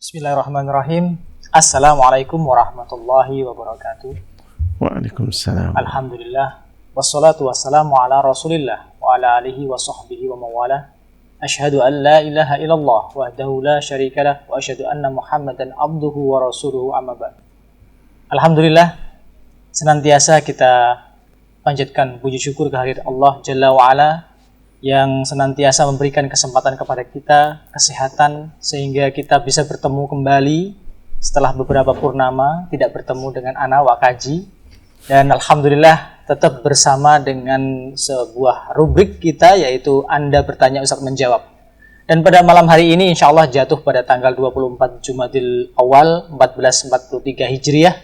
Bismillahirrahmanirrahim. Assalamualaikum warahmatullahi wabarakatuh. Waalaikumsalam. Alhamdulillah. Wassalatu wassalamu ala rasulillah wa ala alihi wa sahbihi wa mawala. Ashhadu an la ilaha illallah wahdahu la syarikalah wa ashhadu anna muhammadan abduhu wa rasuluhu amma ba'd. Alhamdulillah, senantiasa kita panjatkan puji syukur kehadirat Allah Jalla wa'ala yang senantiasa memberikan kesempatan kepada kita, kesehatan, sehingga kita bisa bertemu kembali setelah beberapa purnama tidak bertemu dengan Ana Wakaji. Dan Alhamdulillah tetap bersama dengan sebuah rubrik kita, yaitu Anda Bertanya Ustadz Menjawab. Dan pada malam hari ini insya Allah jatuh pada tanggal 24 Jumadil Awal 1443 Hijriah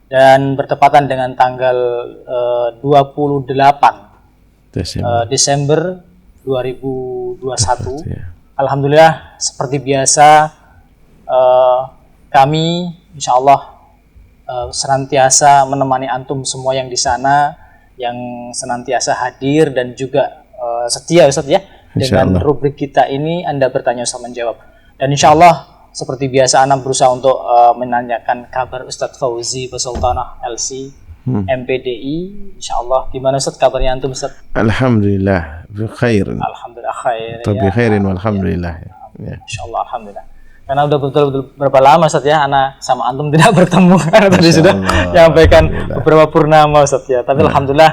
dan bertepatan dengan tanggal 28 Desember 2021. Alhamdulillah, seperti biasa kami insya Allah senantiasa menemani antum semua yang di sana, yang senantiasa hadir dan juga setia Ustaz ya dengan rubrik kita ini Anda Bertanya Ustaz Menjawab. Dan insya Allah seperti biasa Ana berusaha untuk menanyakan kabar Ustadz Fauzi Basultanah LC MPDI, insyaallah. Gimana Ustaz kabarnya antum Ustaz? Alhamdulillah bi khairin. Alhamdulillah khair. Bi khairin walhamdulillah. Ya. Insyaallah alhamdulillah. Karena udah betul-betul berapa lama Ustaz ya ana sama antum tidak bertemu karena tadi sudah menyampaikan beberapa purnama Ustaz ya. Tapi alhamdulillah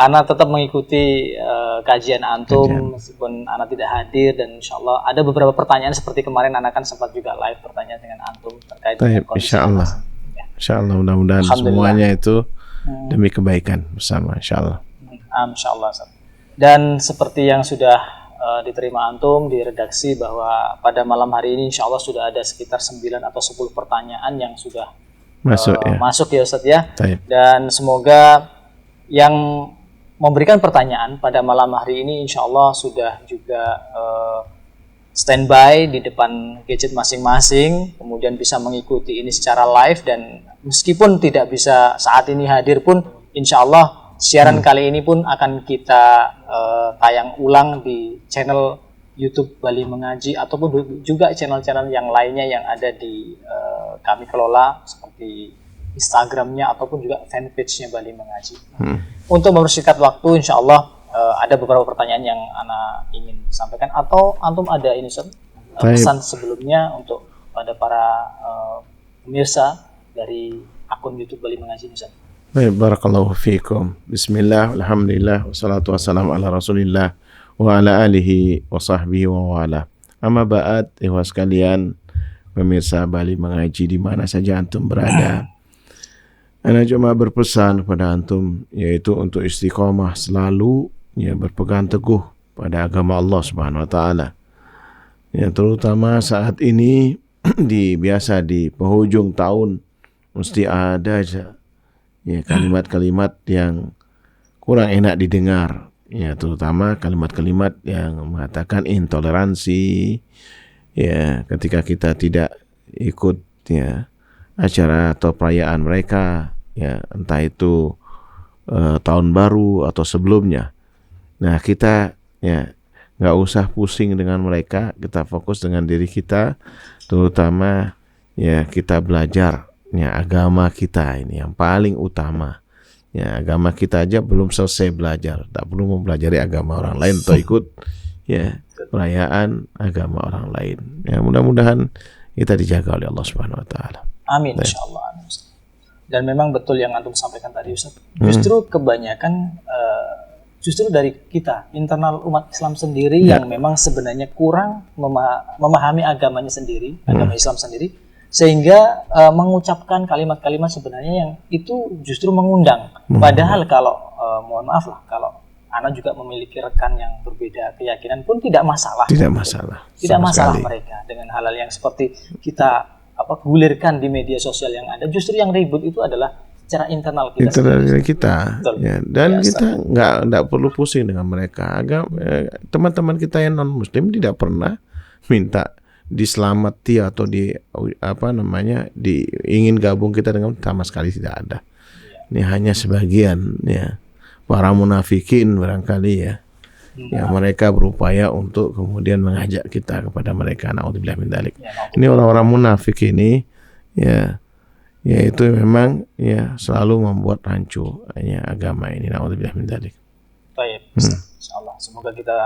ana tetap mengikuti kajian antum meskipun ana tidak hadir, dan insyaallah ada beberapa pertanyaan seperti kemarin ana kan sempat juga live bertanya dengan antum terkait dengan kondisi. Insyaallah mudah-mudahan semuanya itu demi kebaikan bersama insyaallah. Insyaallah. Dan seperti yang sudah diterima antum di redaksi bahwa pada malam hari ini insyaallah sudah ada sekitar 9 atau 10 pertanyaan yang sudah masuk ya Ustaz ya. Dan semoga yang memberikan pertanyaan pada malam hari ini insyaallah sudah juga standby di depan gadget masing-masing, kemudian bisa mengikuti ini secara live, dan meskipun tidak bisa saat ini hadir pun insya Allah siaran kali ini pun akan kita tayang ulang di channel YouTube Bali Mengaji ataupun juga channel-channel yang lainnya yang ada di kami kelola seperti Instagramnya ataupun juga fanpage-nya Bali Mengaji. Untuk mempersingkat waktu insya Allah ada beberapa pertanyaan yang Ana ingin sampaikan, atau antum ada ini pesan sebelumnya untuk pada para pemirsa dari akun YouTube Bali Mengaji Ustaz. Baik, barakallahu fiikum. Bismillah, alhamdulillah, wassalatu wassalamu ala rasulillah wa ala alihi wa sahbihi wa wala. Amma ba'd, ikhwas sekalian, pemirsa Bali Mengaji di mana saja antum berada. Ana cuma berpesan kepada antum, yaitu untuk istiqomah selalu ya berpegang teguh pada agama Allah Subhanahu wa taala. Ya, terutama saat ini biasa di penghujung tahun mesti ada aja ya kalimat-kalimat yang kurang enak didengar. Ya, terutama kalimat-kalimat yang mengatakan intoleransi ya ketika kita tidak ikut ya acara atau perayaan mereka ya, entah itu tahun baru atau sebelumnya. Nah, kita ya nggak usah pusing dengan mereka, kita fokus dengan diri kita, terutama ya kita belajar ya agama kita ini yang paling utama. Ya, agama kita aja belum selesai belajar, tak perlu mempelajari agama orang lain atau ikut ya perayaan agama orang lain. Ya, mudah-mudahan kita dijaga oleh Allah Subhanahu wa taala. Amin insyaallah. Dan memang betul yang antum sampaikan tadi Ustaz. Justru kebanyakan justru dari kita internal umat Islam sendiri yang memang sebenarnya kurang memahami agamanya sendiri, agama Islam sendiri, sehingga mengucapkan kalimat-kalimat sebenarnya yang itu justru mengundang. Padahal kalau mohon maaf lah, kalau Ana juga memiliki rekan yang berbeda keyakinan pun tidak masalah. Tidak masalah mereka dengan hal-hal yang seperti kita gulirkan di media sosial yang ada. Justru yang ribut itu adalah secara internal kita. Ya, dan kita nggak perlu pusing dengan mereka. Teman-teman kita yang non Muslim tidak pernah minta diselamati atau ingin gabung kita dengan, sama sekali tidak ada. Ini hanya sebagian ya para munafikin barangkali ya Ya, mereka berupaya untuk kemudian mengajak kita kepada mereka. Naudzubillah min dzalik. Ya, Ini orang-orang munafik ini, ya, ya itu memang ya selalu membuat hancur ya agama ini. Naudzubillah min dzalik. baik, Ustaz. Insyaallah semoga kita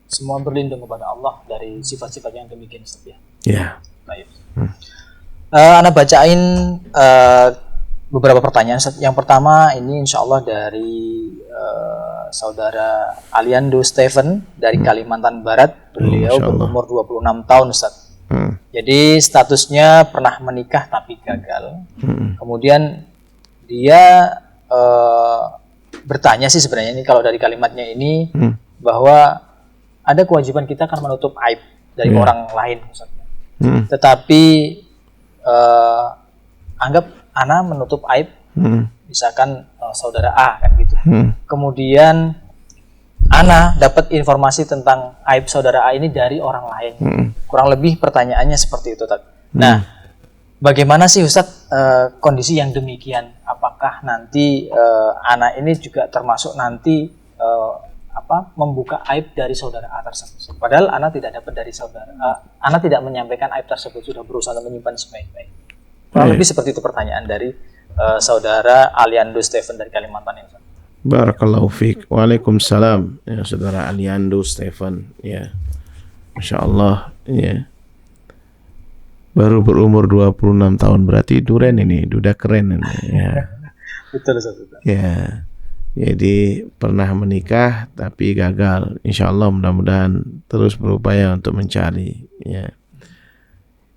semua berlindung kepada Allah dari sifat-sifat yang demikian, Ustaz ya. Ya. Baik. Ana bacain beberapa pertanyaan. Yang pertama ini insya Allah dari saudara Aliando Stephen dari Kalimantan Barat. Beliau berumur 26 tahun, Ustaz. Jadi statusnya pernah menikah tapi gagal. Kemudian dia bertanya sih sebenarnya ini kalau dari kalimatnya ini bahwa ada kewajiban kita kan menutup aib dari orang lain, Ustaz. Tetapi anggap Ana menutup aib, misalkan saudara A kan gitu. Kemudian Ana dapat informasi tentang aib saudara A ini dari orang lain. Kurang lebih pertanyaannya seperti itu, Tad. Nah, bagaimana sih Ustadz kondisi yang demikian? Apakah nanti Ana ini juga termasuk nanti membuka aib dari saudara A tersebut? Padahal Ana tidak dapat dari saudara A. Ana tidak menyampaikan aib tersebut, sudah berusaha menyimpan sebaik-baik. Kurang lebih seperti itu pertanyaan dari saudara Aliando Stephen dari Kalimantan ini. Barakallahu fiik. Waalaikumsalam. Ya, saudara Aliando Stephen. Ya, Masya Allah. Ya, baru berumur 26 tahun berarti duren ini, duda keren ini. Ya. Betul, betul. Ya. Jadi pernah menikah tapi gagal. Insya Allah mudah-mudahan terus berupaya untuk mencari. Ya.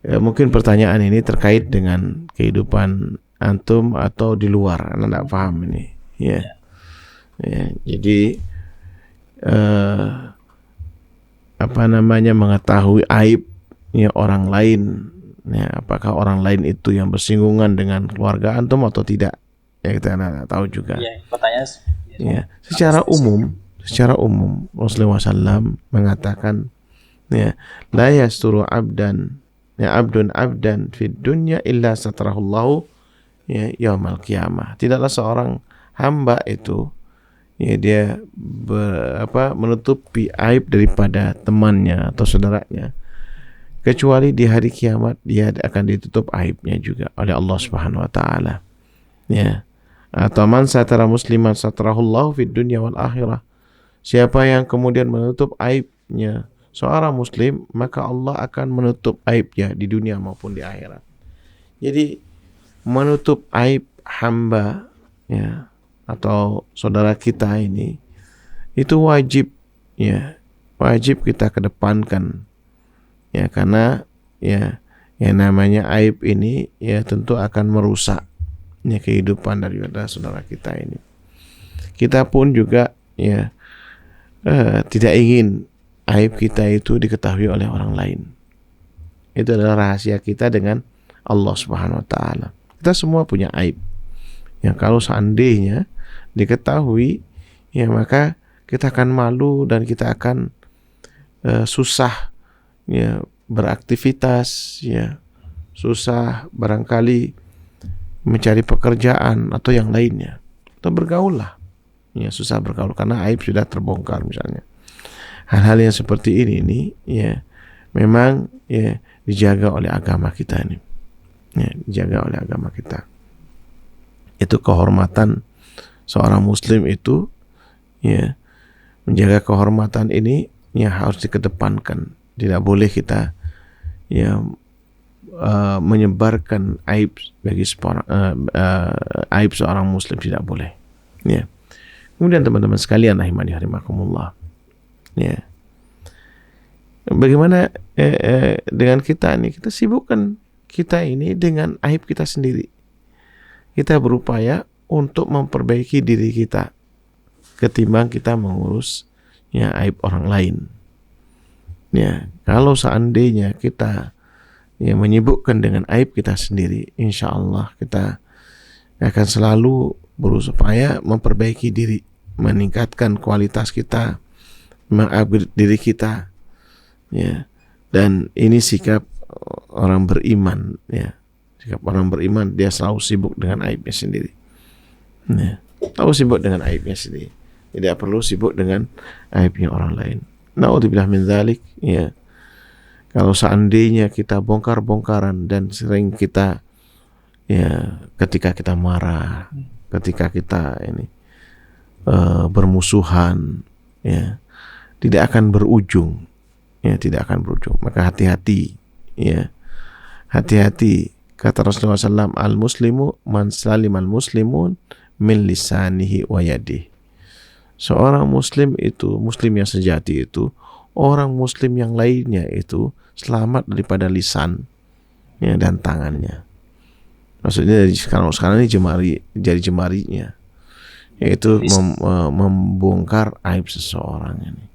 Mungkin pertanyaan ini terkait dengan kehidupan antum atau di luar. Anda tidak paham ini. Ya. Ya. Jadi mengetahui aib ya orang lain. Ya, apakah orang lain itu yang bersinggungan dengan keluarga antum atau tidak? Ya, kita tidak tahu juga. Ya, pertanyaan. Ya, secara umum Rasulullah SAW mengatakan, ya, la yasturu abdan fid dunya illa satrahullahu ya yaumal qiyamah. Tidaklah seorang hamba itu ya dia menutupi aib daripada temannya atau saudaranya kecuali di hari kiamat dia akan ditutup aibnya juga oleh Allah Subhanahu wa taala. Ya. Atau man satara musliman satrahullahu fid dunya wal akhirah. Siapa yang kemudian menutup aibnya seorang muslim, maka Allah akan menutup aibnya di dunia maupun di akhirat. Jadi menutup aib hamba ya atau saudara kita ini itu wajib ya, wajib kita kedepankan. Ya, karena ya yang namanya aib ini ya tentu akan merusak ya kehidupan daripada saudara kita ini. Kita pun juga ya tidak ingin aib kita itu diketahui oleh orang lain. Itu adalah rahasia kita dengan Allah Subhanahu wa taala. Kita semua punya aib. Ya, kalau seandainya diketahui ya maka kita akan malu dan kita akan susah ya beraktivitas, ya susah barangkali mencari pekerjaan atau yang lainnya, atau bergaul lah ya, susah bergaul karena aib sudah terbongkar misalnya. Hal-hal yang seperti ini ya memang ya dijaga oleh agama kita ini, ya dijaga oleh agama kita. Itu kehormatan seorang muslim itu ya, menjaga kehormatan ini ya harus dikedepankan. Tidak boleh kita ya menyebarkan aib bagi aib seorang muslim, tidak boleh. Ya. Kemudian teman-teman sekalian rahimani rahimakumullah. Ya. Bagaimana dengan kita ini? Kita sibukkan kita ini dengan aib kita sendiri. Kita berupaya untuk memperbaiki diri kita ketimbang kita mengurus ya aib orang lain. Ya, kalau seandainya kita ya menyibukkan dengan aib kita sendiri, insya Allah kita akan selalu berusaha memperbaiki diri, meningkatkan kualitas kita, mengupgrade diri kita, ya. Dan ini sikap orang beriman, ya. Sikap orang beriman, dia selalu sibuk dengan aibnya sendiri, ya. Selalu sibuk dengan aibnya sendiri. Tidak perlu sibuk dengan aibnya orang lain. Naudzubillah min dzalik, ya. Kalau seandainya kita bongkar-bongkaran dan sering kita, ya, ketika kita marah, ketika kita ini bermusuhan, ya, tidak akan berujung, ya, tidak akan berujung. Maka hati-hati, ya, hati-hati. Kata Rasulullah SAW, al-muslimu man salimal muslimun min lisanihi wa yadihi. Seorang muslim itu, muslim yang sejati itu, orang muslim yang lainnya itu selamat daripada lisan, ya, dan tangannya. Maksudnya sekarang ini jadi jemarinya, yaitu membongkar aib seseorang ini.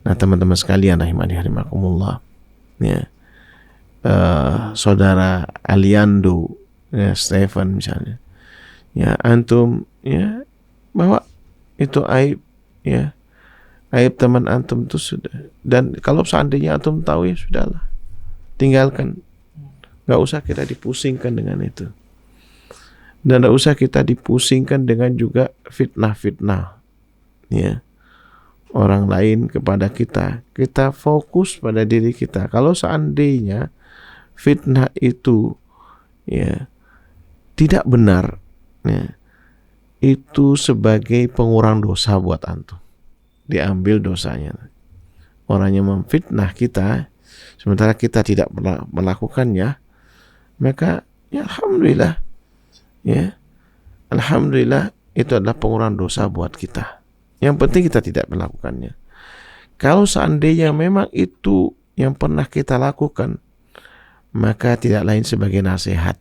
Nah, teman-teman sekalian rahimani rahimakumullah, ya, saudara Aliando, ya, Stefan misalnya, ya, antum, ya, bawa itu aib, ya, aib teman antum itu sudah. Dan kalau seandainya antum tahu, ya sudahlah, tinggalkan. Gak usah kita dipusingkan dengan itu. Dan gak usah kita dipusingkan dengan juga fitnah-fitnah, ya, orang lain kepada kita. Kita fokus pada diri kita. Kalau seandainya fitnah itu, ya, tidak benar, ya, itu sebagai pengurang dosa buat antum. Diambil dosanya. Orang yang memfitnah kita sementara kita tidak melakukannya, maka ya alhamdulillah, ya, alhamdulillah, itu adalah pengurang dosa buat kita. Yang penting kita tidak melakukannya. Kalau seandainya memang itu yang pernah kita lakukan, maka tidak lain sebagai nasihat,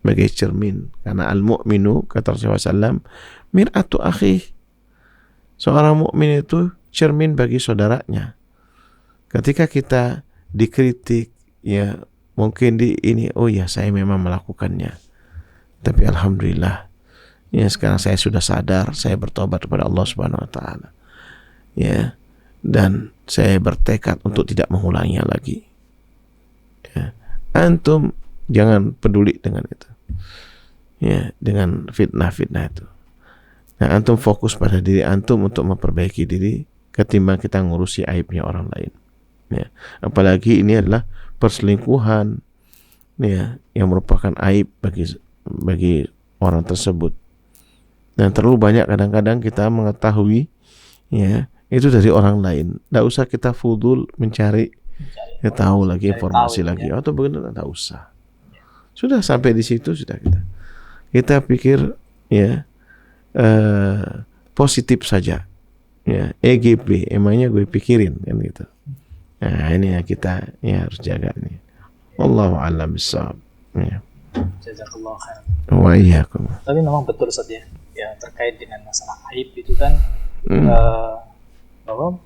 sebagai cermin. Karena al-mu'minu, kata Rasulullah SAW, mir'atu akhih. Seorang mukmin itu cermin bagi saudaranya. Ketika kita dikritik, ya, mungkin ini, oh ya, saya memang melakukannya, tapi alhamdulillah, ya, sekarang saya sudah sadar, saya bertobat kepada Allah Subhanahu wa taala, ya, dan saya bertekad untuk tidak mengulanginya lagi. Ya. Antum jangan peduli dengan itu, ya, dengan fitnah-fitnah itu. Nah, antum fokus pada diri antum untuk memperbaiki diri ketimbang kita ngurusi aibnya orang lain, ya. Apalagi ini adalah perselingkuhan, ya, yang merupakan aib bagi orang tersebut. Dan terlalu banyak kadang-kadang kita mengetahui, ya, itu dari orang lain. Tidak usah kita fudul mencari tahu lagi informasi lagi, atau begitu, tidak usah. Sudah sampai di situ, sudah kita pikir, ya, positif saja, ya, EGP, emangnya gue pikirin, kan gitu. Nah, ini yang kita, ya, harus jaga nih. Wallahu a'lam bishawab. Ya. Jazakallah khair. Wa iyyakum. Tapi memang betul Ustaz, ya, ya, terkait dengan masalah aib itu kan, bahwa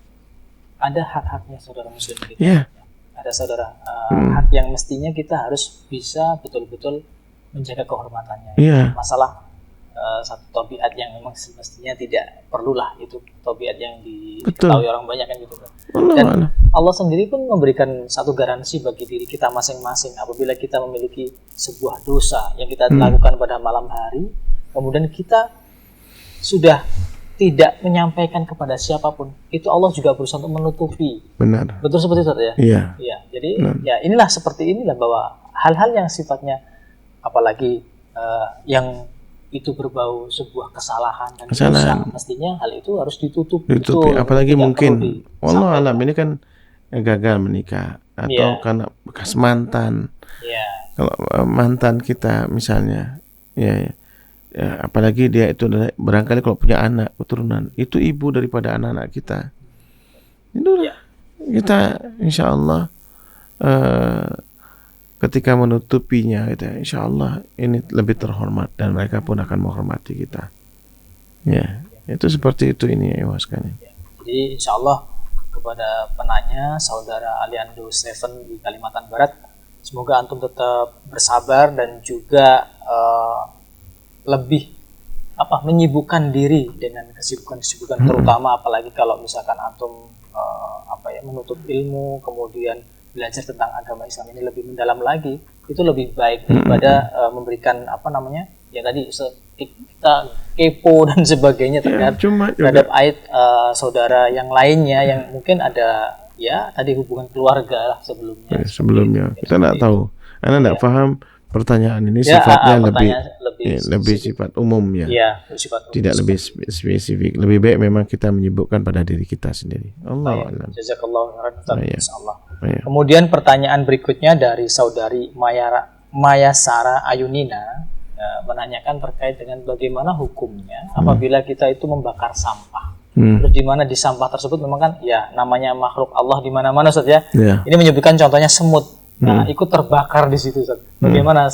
ada hak-haknya saudara muslim kita. Yeah. Ada hak yang mestinya kita harus bisa betul-betul menjaga kehormatannya. Yeah. Masalah satu tabiat yang memang semestinya tidak perlulah, itu tabiat yang diketahui orang banyak, kan gitu. Dan Allah sendiri pun memberikan satu garansi bagi diri kita masing-masing. Apabila kita memiliki sebuah dosa yang kita lakukan pada malam hari, kemudian kita sudah tidak menyampaikan kepada siapapun, itu Allah juga berusaha untuk menutupi. Benar. Betul seperti itu, ya? Iya. Ya, jadi ya inilah seperti inilah, bahwa hal-hal yang sifatnya, apalagi yang itu berbau sebuah kesalahan dan dosa, mestinya hal itu harus ditutupi. Apalagi mungkin, wallah alam, ini kan gagal menikah atau karena bekas mantan. Kalau mantan kita misalnya, ya, apalagi dia itu barangkali kalau punya anak keturunan, itu ibu daripada anak-anak kita. Itulah kita, insya Allah, ketika menutupinya, gitu, insya Allah ini lebih terhormat dan mereka pun akan menghormati kita. Ya, itu seperti itu ini, ya, sekali. Jadi insya Allah kepada penanya, saudara Aliando Stephen di Kalimantan Barat, semoga antum tetap bersabar dan juga lebih menyibukkan diri dengan kesibukan-kesibukan, terutama apalagi kalau misalkan antum menuntut ilmu, kemudian belajar tentang agama Islam ini lebih mendalam lagi, itu lebih baik daripada memberikan ya tadi kita kepo dan sebagainya terhadap ayat saudara yang lainnya yang mungkin ada ya tadi hubungan keluarga lah sebelumnya. Kita tidak tahu. Anda tidak paham pertanyaan ini sifatnya lebih sifat umum ya. Bersifat umum. Tidak lebih spesifik. Lebih baik memang kita menyibukkan pada diri kita sendiri. Allah a'lam. Jazakallahu khairan. Insyaallah. Kemudian pertanyaan berikutnya dari saudari Maya Sara Ayunina menanyakan terkait dengan bagaimana hukumnya apabila kita itu membakar sampah. Terus di mana di sampah tersebut memang kan ya namanya makhluk Allah di mana-mana Ustaz ya. Ini menyebutkan contohnya semut. Nah, ikut terbakar di situ Ustaz. Bagaimana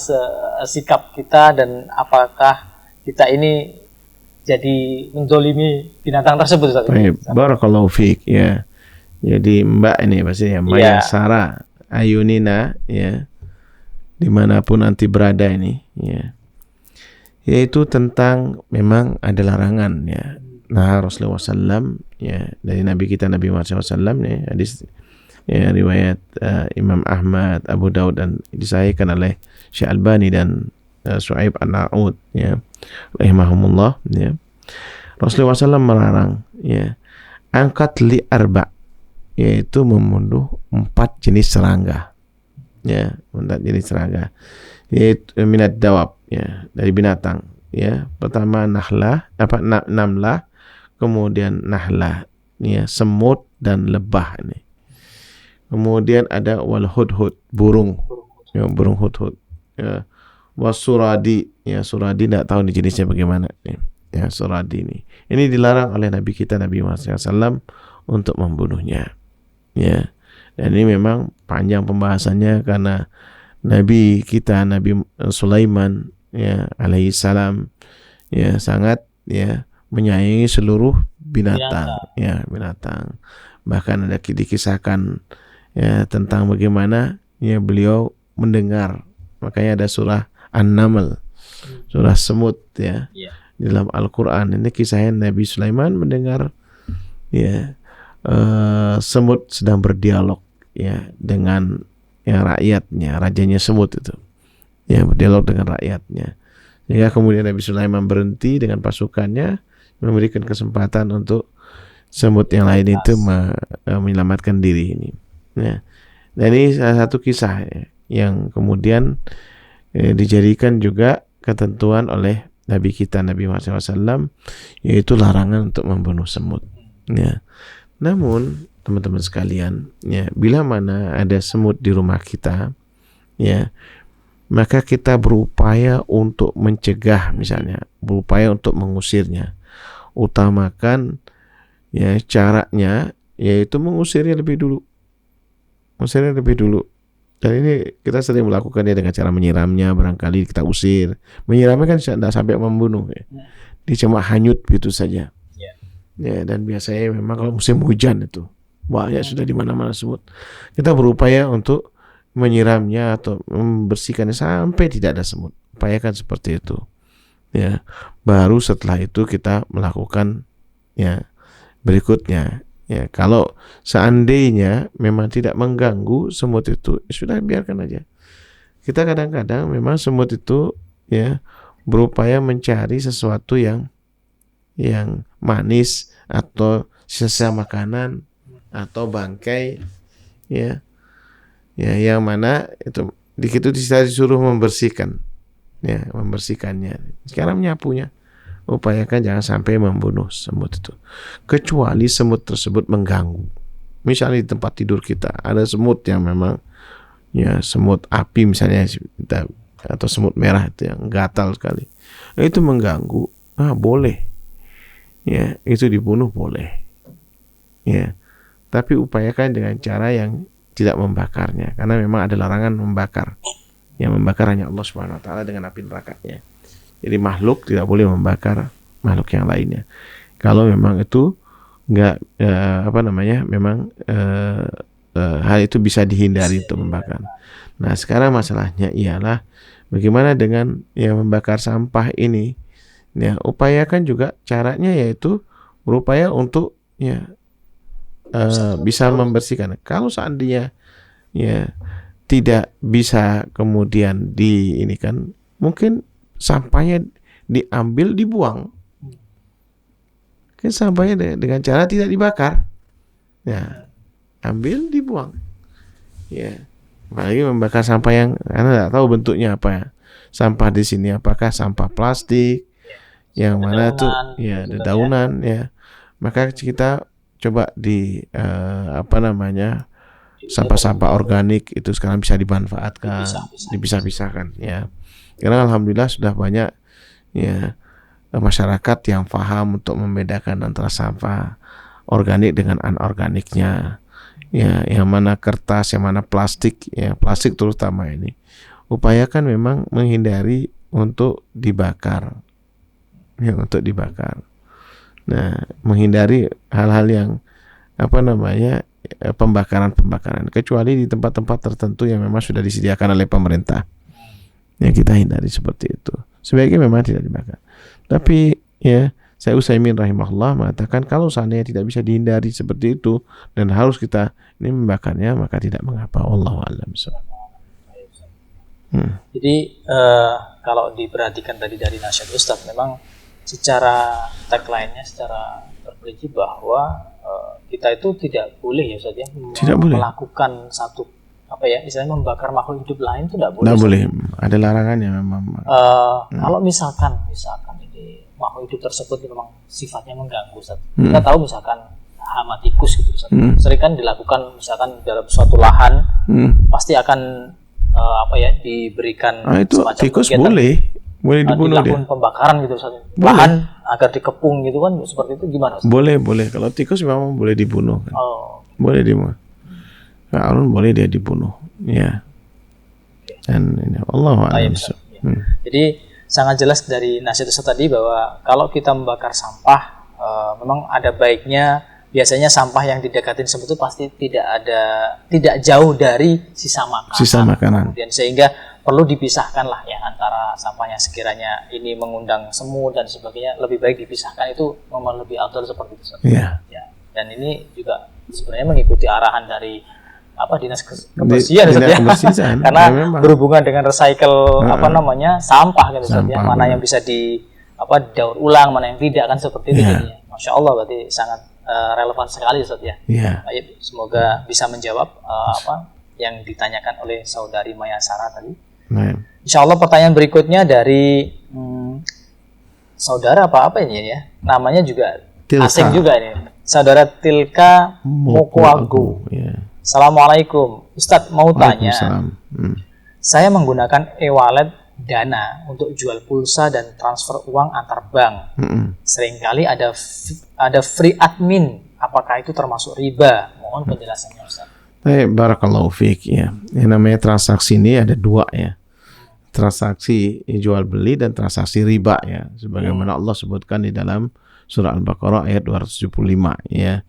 sikap kita dan apakah kita ini jadi mendolimi binatang tersebut Ustaz? Barakallahu fiik ya. Jadi Mbak ini pastinya Maya Sara Ayunina ya. Dimanapun nanti berada ini ya. Yaitu tentang memang ada larangan ya. Nah Rasulullah SAW ya dari Nabi kita Nabi Muhammad SAW ya hadis ya, riwayat Imam Ahmad, Abu Daud dan disahihkan oleh Syekh Albani dan Su'aib An-Na'ud ya rahimahumullah ya. Rasulullah SAW melarang ya angkat li arba yaitu membunuh 4 jenis serangga ya 4 jenis serangga yaitu minat dawab ya dari binatang ya. Pertama namlah, kemudian nahlah ya semut dan lebah ini. Kemudian ada wal hudhud burung ya burung hudhud ya. Wasuradi ya suradi tidak tahu ini jenisnya bagaimana ya suradi ini dilarang oleh Nabi kita Nabi Muhammad SAW untuk membunuhnya ya. Dan ini memang panjang pembahasannya karena Nabi kita Nabi Sulaiman ya alaihi salam ya sangat ya menyayangi seluruh binatang. Bahkan ada dikisahkan ya tentang bagaimana ya beliau mendengar, makanya ada surah An-Naml, surah semut ya dalam Al-Quran. Ini kisahnya Nabi Sulaiman mendengar ya semut sedang berdialog ya dengan ya rakyatnya, rajanya semut itu ya berdialog dengan rakyatnya. Sehingga kemudian Nabi Sulaiman berhenti dengan pasukannya, memberikan kesempatan untuk semut yang lain itu menyelamatkan diri ini. Ya. Dan ini salah satu kisah ya, yang kemudian dijadikan juga ketentuan oleh Nabi kita Nabi Muhammad SAW, yaitu larangan untuk membunuh semut. Ya. Namun teman-teman sekalian, ya bila mana ada semut di rumah kita, ya maka kita berupaya untuk mencegah, misalnya berupaya untuk mengusirnya. Utamakan ya caranya yaitu mengusirnya lebih dulu. Dan ini kita sering melakukannya dengan cara menyiramnya, barangkali kita usir. Menyiramnya kan tidak sampai membunuh ya. Dia cuma hanyut begitu saja. Ya, dan biasanya memang kalau musim hujan itu banyak sudah di mana-mana semut. Kita berupaya untuk menyiramnya atau membersihkannya sampai tidak ada semut. Upayakan seperti itu. Ya. Baru setelah itu kita melakukan ya berikutnya. Ya, kalau seandainya memang tidak mengganggu semut itu, sudah biarkan aja. Kita kadang-kadang memang semut itu ya berupaya mencari sesuatu yang manis atau sisa makanan atau bangkai ya yang mana itu disuruh membersihkannya. Sekarang menyapunya, upayakan jangan sampai membunuh semut itu, kecuali semut tersebut mengganggu. Misalnya di tempat tidur kita ada semut yang memang ya semut api misalnya atau semut merah itu yang gatal sekali, itu mengganggu, boleh ya itu dibunuh boleh ya, tapi upayakan dengan cara yang tidak membakarnya, karena memang ada larangan membakar. Yang membakar hanya Allah Subhanahu wa taala dengan api nerakanya. Jadi makhluk tidak boleh membakar makhluk yang lainnya. Kalau memang itu enggak memang hal itu bisa dihindari untuk membakar. Nah, sekarang masalahnya ialah bagaimana dengan yang membakar sampah ini. Ya, upayakan juga caranya yaitu berupaya untuk bisa membersihkan. Kalau seandainya ya tidak bisa kemudian mungkin sampahnya diambil dibuang. Kan sampahnya dengan cara tidak dibakar. Ya, ambil dibuang. Ya. Apalagi membakar sampah yang Anda tidak tahu bentuknya apa ya. Sampah di sini apakah sampah plastik, yang mana tuh ya dedaunan ya. Maka kita coba di sampah-sampah organik itu sekarang bisa dimanfaatkan, dipisah-pisahkan ya. Karena alhamdulillah sudah banyak ya masyarakat yang paham untuk membedakan antara sampah organik dengan anorganiknya. Ya, yang mana kertas, yang mana plastik, ya plastik terutama ini. Upayakan memang menghindari untuk dibakar. Ya, untuk dibakar. Nah, menghindari hal-hal yang pembakaran-pembakaran, kecuali di tempat-tempat tertentu yang memang sudah disediakan oleh pemerintah. Ya, kita hindari seperti itu. Sebaiknya memang tidak dibakar. Tapi ya, Syekh Utsaimin rahimahullah mengatakan kalau seandainya tidak bisa dihindari seperti itu dan harus kita ini membakarnya, maka tidak mengapa. Wallahu a'lam. Jadi kalau diperhatikan tadi dari nasihat Ustadz, memang secara tagline-nya, secara terperinci bahwa kita itu tidak boleh ya Ustadz ya, melakukan satu istilahnya membakar makhluk hidup lain itu tidak boleh. Tidak boleh, ada larangannya memang. Kalau misalkan ini makhluk hidup tersebut memang sifatnya mengganggu, Ustaz. Kita tahu misalkan hama tikus gitu, Ustaz. Sering kan dilakukan misalkan dalam suatu lahan, pasti akan diberikan itu tikus boleh dibunuh dia. Pembakaran gitu, Ustaz. Lahan agar dikepung gitu kan, seperti itu gimana, Ustaz? Boleh. Kalau tikus memang boleh dibunuh kan. Boleh dibunuh. Kalau boleh dia dibunuh, ya. Dan ini Allah a'lam. Jadi sangat jelas dari nasihat Ustaz tadi bahwa kalau kita membakar sampah, memang ada baiknya. Biasanya sampah yang didekatin sebetulnya pasti tidak jauh dari sisa makanan. Kemudian sehingga perlu dipisahkan lah ya antara sampah yang sekiranya ini mengundang semut dan sebagainya, lebih baik dipisahkan, itu memang lebih afdal seperti itu. Ya. Dan ini juga sebenarnya mengikuti arahan dari dinas kebersihan karena berhubungan dengan recycle sampah gitu, ya. Mana yang bisa daur ulang, mana yang tidak, kan seperti itu. Masya Allah, berarti sangat relevan sekali, Ustaz ya. Baik, semoga bisa menjawab yang ditanyakan oleh saudari Maya Sarah tadi. Insya Allah pertanyaan berikutnya dari saudara ini ya, namanya juga Tilka. Asing juga ini, saudara Tilka Mokoagu. Assalamualaikum, Ustadz, mau tanya. Saya menggunakan e-wallet Dana untuk jual pulsa dan transfer uang antar bank. Seringkali ada free admin. Apakah itu termasuk riba? Mohon penjelasannya, Ustadz. Barakallahu fiik ya. Yang namanya transaksi ini ada dua ya. Transaksi jual beli dan transaksi riba ya. Sebagaimana Allah sebutkan di dalam surah Al-Baqarah ayat 275 ya.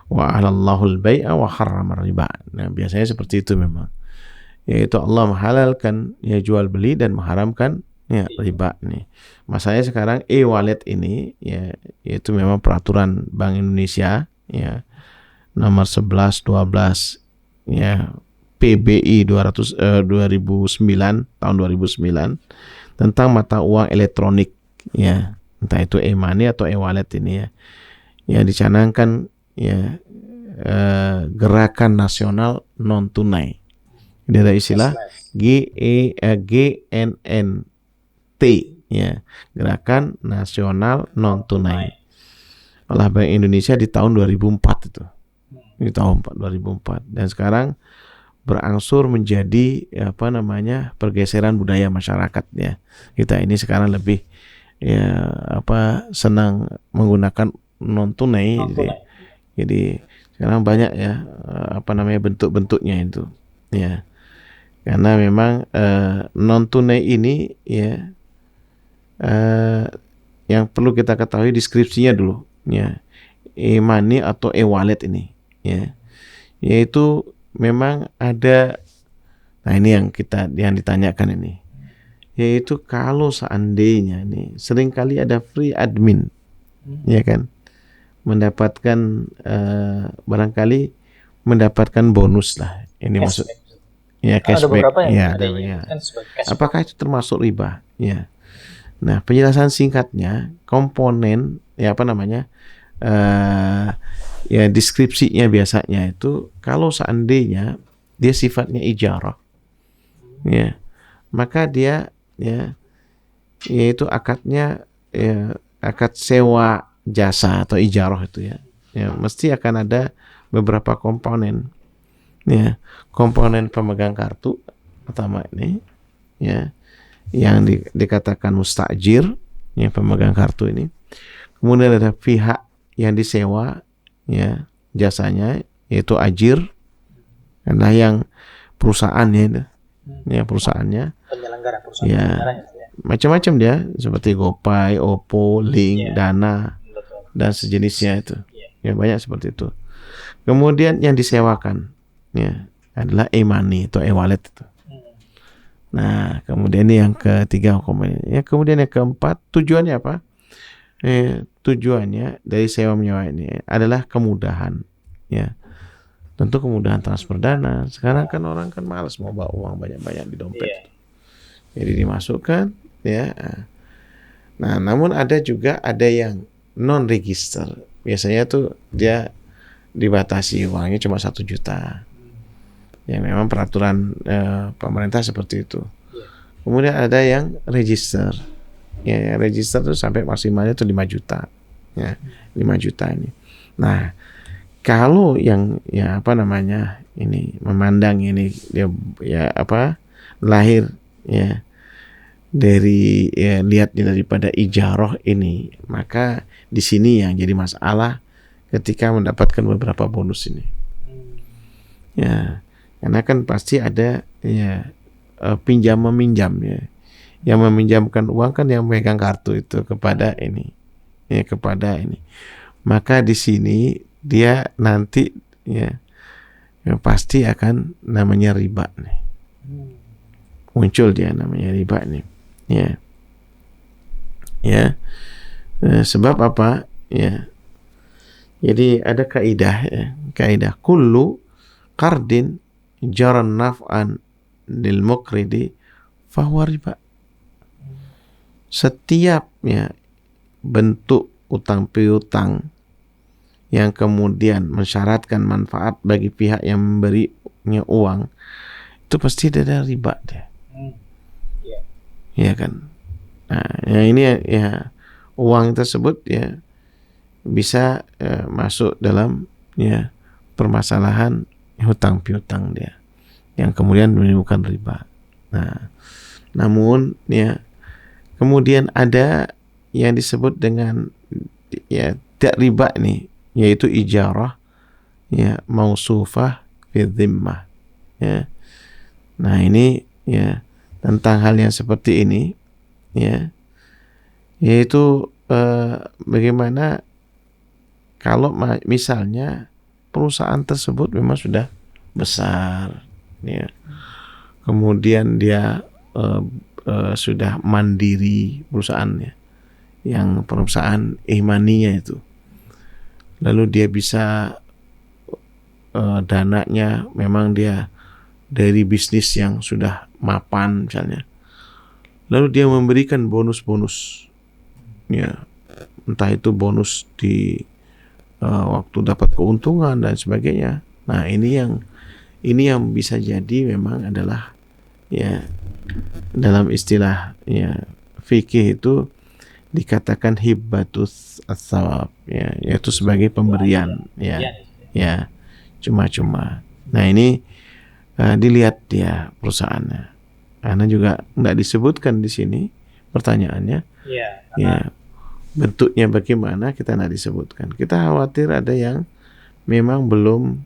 Wa ahallallahul bai'a wa harrama riba. Nah, biasanya seperti itu memang. Yaitu Allah menghalalkan ya jual beli dan mengharamkan ya riba nih. Masalahnya sekarang e-wallet ini ya, yaitu memang peraturan Bank Indonesia ya nomor 11 12 ya PBI 2009 tahun 2009 tentang mata uang elektronik ya, entah itu e-money atau e-wallet ini ya. Yang dicanangkan ya gerakan nasional non tunai. Ini ada istilah GNNT ya, gerakan nasional non tunai oleh Bank Indonesia di tahun 2004 itu. Di tahun 2004 dan sekarang berangsur menjadi pergeseran budaya masyarakat ya. Kita ini sekarang lebih senang menggunakan non tunai. Jadi sekarang banyak ya bentuk-bentuknya itu ya, karena memang non tunai ini ya yang perlu kita ketahui deskripsinya dulu ya, e-money atau e-wallet ini ya, yaitu memang ada, nah ini yang ditanyakan ini, yaitu kalau seandainya nih seringkali ada free admin ya kan, mendapatkan barangkali mendapatkan bonus lah, ini maksud ya, cashback ya, kan apakah itu termasuk riba ya? Nah, penjelasan singkatnya, komponen ya apa namanya, ya deskripsinya biasanya itu kalau seandainya dia sifatnya ijarah, ya, maka dia ya yaitu akadnya ya, akad sewa jasa atau ijarah itu ya, ya mesti akan ada beberapa komponen, ya komponen pemegang kartu pertama ini ya yang dikatakan mustajir, yang pemegang kartu ini. Kemudian ada pihak yang disewa ya jasanya, yaitu ajir, adalah yang perusahaannya itu, ya perusahaannya Penyelenggara perusahaan ya penyelenggaranya itu ya. macam-macam dia seperti GoPay, Oppo, Link, Ya, Dana betul. dan sejenisnya itu. Ya. Ya banyak seperti itu. Kemudian yang disewakan ya adalah e-money atau e-wallet itu. Nah, kemudian ini yang ketiga komponen. Ya, kemudian yang keempat, tujuannya apa? Tujuannya dari sewa menyewa ini adalah kemudahan. Ya, tentu kemudahan transfer dana. Sekarang kan orang kan malas mau bawa uang banyak-banyak di dompet. Yeah. Jadi dimasukkan, ya. Nah, namun ada juga ada yang non register. Biasanya tuh dia dibatasi uangnya cuma 1 juta. Ya memang peraturan pemerintah seperti itu. Kemudian ada yang register. Ya, register tuh sampai maksimalnya tuh 5 juta. Ya, 5 juta ini. Nah, kalau yang ya apa namanya ini memandang ini dia ya apa lahir ya dari ya, lihatnya daripada ijarah ini, maka di sini yang jadi masalah ketika mendapatkan beberapa bonus ini. Ya, karena kan pasti ada ya pinjam meminjam ya. Yang meminjamkan uang kan yang memegang kartu itu kepada ini. Ya, kepada ini. Maka di sini dia nanti ya pasti akan namanya riba nih. Muncul dia namanya riba nih. Ya. Ya. Sebab apa? Ya. Jadi ada kaidah ya. Kaidah kullu qardin jaran naf'an lil muqridi fahuwa riba. Setiap ya bentuk utang piutang yang kemudian mensyaratkan manfaat bagi pihak yang memberinya uang, itu pasti ada riba deh. Ya kan. Nah, ya ini ya uang tersebut ya bisa masuk dalam ya permasalahan hutang piutang dia yang kemudian menimbulkan riba. Nah, namun ya kemudian ada yang disebut dengan ya tidak riba nih, yaitu ijarah ya mausufah fi dhimmah ya. Nah, ini ya tentang hal yang seperti ini ya, yaitu bagaimana kalau misalnya perusahaan tersebut memang sudah besar ya, kemudian dia sudah mandiri perusahaannya, yang perusahaan e-money-nya itu, lalu dia bisa dananya memang dia dari bisnis yang sudah mapan misalnya, lalu dia memberikan bonus-bonus ya, entah itu bonus di waktu dapat keuntungan dan sebagainya. Nah, ini yang bisa jadi memang adalah ya dalam istilah ya fikih itu dikatakan hibbatus ats-tsawab ya, yaitu sebagai pemberian ya cuma-cuma. Nah, ini dilihat dia perusahaannya, karena juga nggak disebutkan di sini pertanyaannya ya bentuknya bagaimana, kita nggak disebutkan. Kita khawatir ada yang memang belum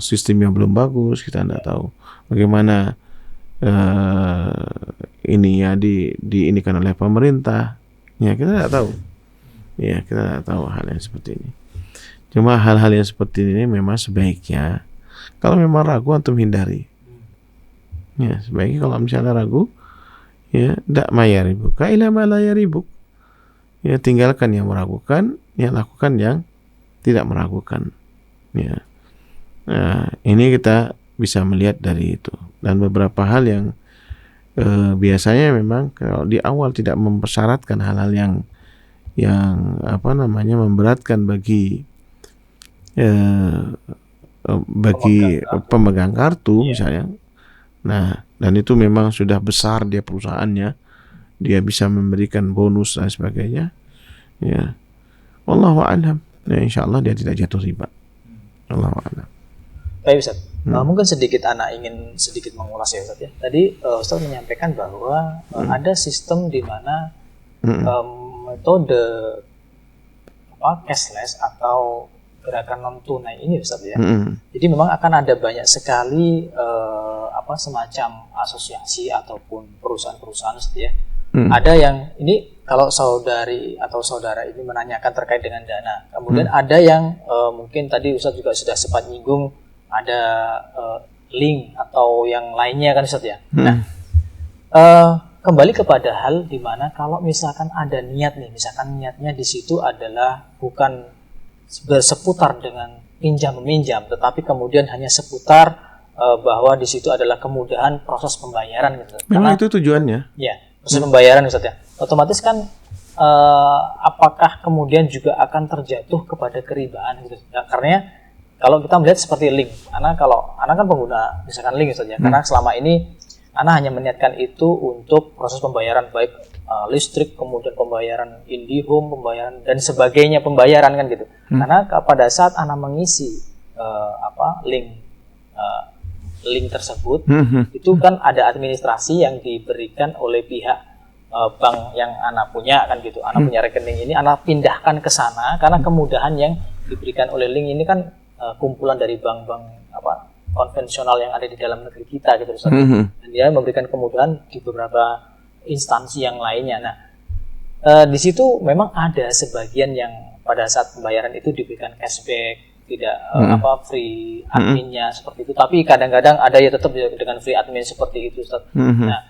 sistemnya belum bagus, kita nggak tahu bagaimana ini ya diinikan oleh pemerintah ya, kita nggak tahu ya, kita nggak tahu hal yang seperti ini. Cuma hal-hal yang seperti ini memang sebaiknya kalau memang ragu antum hindari ya, sebaiknya kalau misalnya ragu ya tidak mayaribuk ila ma la yaribuk ya, tinggalkan yang meragukan ya, lakukan yang tidak meragukan ya. Nah, ini kita bisa melihat dari itu, dan beberapa hal yang biasanya memang kalau di awal tidak mempersyaratkan hal-hal yang apa namanya memberatkan bagi pemegang kartu misalnya. Nah, dan itu memang sudah besar dia perusahaannya, dia bisa memberikan bonus dan sebagainya. Ya, wallahu a'lam. Ya, insya Allah dia tidak jatuh riba. Wallahu a'lam. Baik Ustaz, mungkin sedikit anak ingin sedikit mengulas ya Ustaz ya. Tadi Ustaz menyampaikan bahwa ada sistem di mana metode cashless atau gerakan non tunai ini Ustaz ya. Jadi memang akan ada banyak sekali semacam asosiasi ataupun perusahaan-perusahaan Ustaz ya. Ada yang ini kalau saudari atau saudara ini menanyakan terkait dengan dana. Kemudian ada yang mungkin tadi Ustaz juga sudah sempat nyinggung ada link atau yang lainnya kan Ustaz ya. Nah, kembali kepada hal di mana kalau misalkan ada niat nih, misalkan niatnya di situ adalah bukan berseputar dengan pinjam meminjam, tetapi kemudian hanya seputar bahwa di situ adalah kemudahan proses pembayaran gitu. Memang itu tujuannya. Ya, proses pembayaran Ustaz ya. Otomatis kan apakah kemudian juga akan terjatuh kepada keribaan gitu. Nah, karena kalau kita melihat seperti link, anak kan pengguna misalkan link saja, karena selama ini anak hanya meniatkan itu untuk proses pembayaran baik listrik, kemudian pembayaran IndiHome, pembayaran dan sebagainya pembayaran kan gitu. Karena pada saat anak mengisi link tersebut, itu kan ada administrasi yang diberikan oleh pihak bank yang anak punya kan gitu. Anak punya rekening ini anak pindahkan ke sana karena kemudahan yang diberikan oleh link ini kan kumpulan dari bank-bank konvensional yang ada di dalam negeri kita gitu Ustaz. Dan dia memberikan kemudahan di beberapa instansi yang lainnya. Nah, di situ memang ada sebagian yang pada saat pembayaran itu diberikan cashback, tidak free adminnya seperti itu. Tapi kadang-kadang ada ya tetap dengan free admin seperti itu Ustaz. Nah,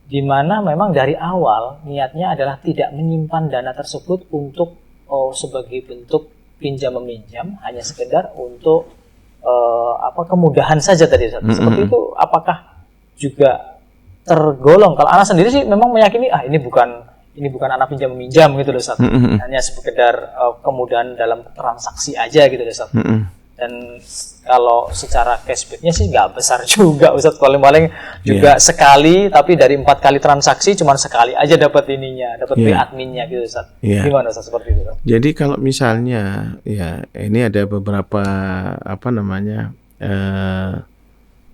di mana memang dari awal niatnya adalah tidak menyimpan dana tersebut untuk sebagai bentuk pinjam meminjam, hanya sekedar untuk kemudahan saja tadi Ustaz. Seperti itu apakah juga tergolong? Kalau anak sendiri sih memang meyakini ini bukan anak pinjam meminjam gitu loh Ustaz. Hanya sekedar kemudahan dalam transaksi aja gitu loh Ustaz. Dan kalau secara cashbacknya sih nggak besar juga Ustaz, paling juga sekali, tapi dari 4 kali transaksi cuma sekali aja dapat ininya, dapat free adminnya gitu Ustaz. Gimana Ustaz seperti itu? Jadi kalau misalnya ini ada beberapa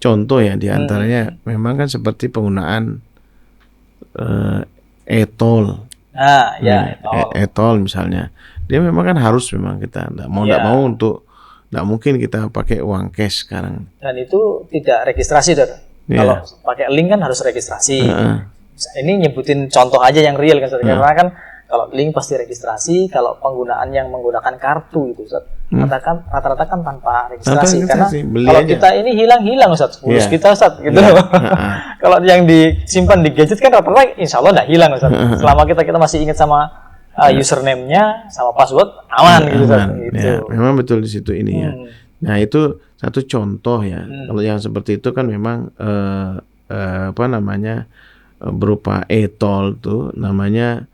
contoh ya, diantaranya memang kan seperti penggunaan e-tol. E-tol misalnya, dia memang kan harus kita nggak mau untuk nggak mungkin kita pakai uang cash sekarang. Dan itu tidak registrasi, Dor. Kalau pakai link kan harus registrasi. Ini nyebutin contoh aja yang real kan, karena kan kalau link pasti registrasi. Kalau penggunaan yang menggunakan kartu itu, Ustaz, rata-rata kan tanpa registrasi. Karena kalau kita ini hilang Ustaz, urus kita Ustaz, gitu. Kalau yang disimpan di gadget kan rata-rata insya Allah nggak hilang Ustaz. Selama kita masih ingat sama username-nya sama password aman gitu kan. Ya, memang betul di situ ini ya. Nah, itu satu contoh ya. Kalau yang seperti itu kan memang berupa e-tol tuh namanya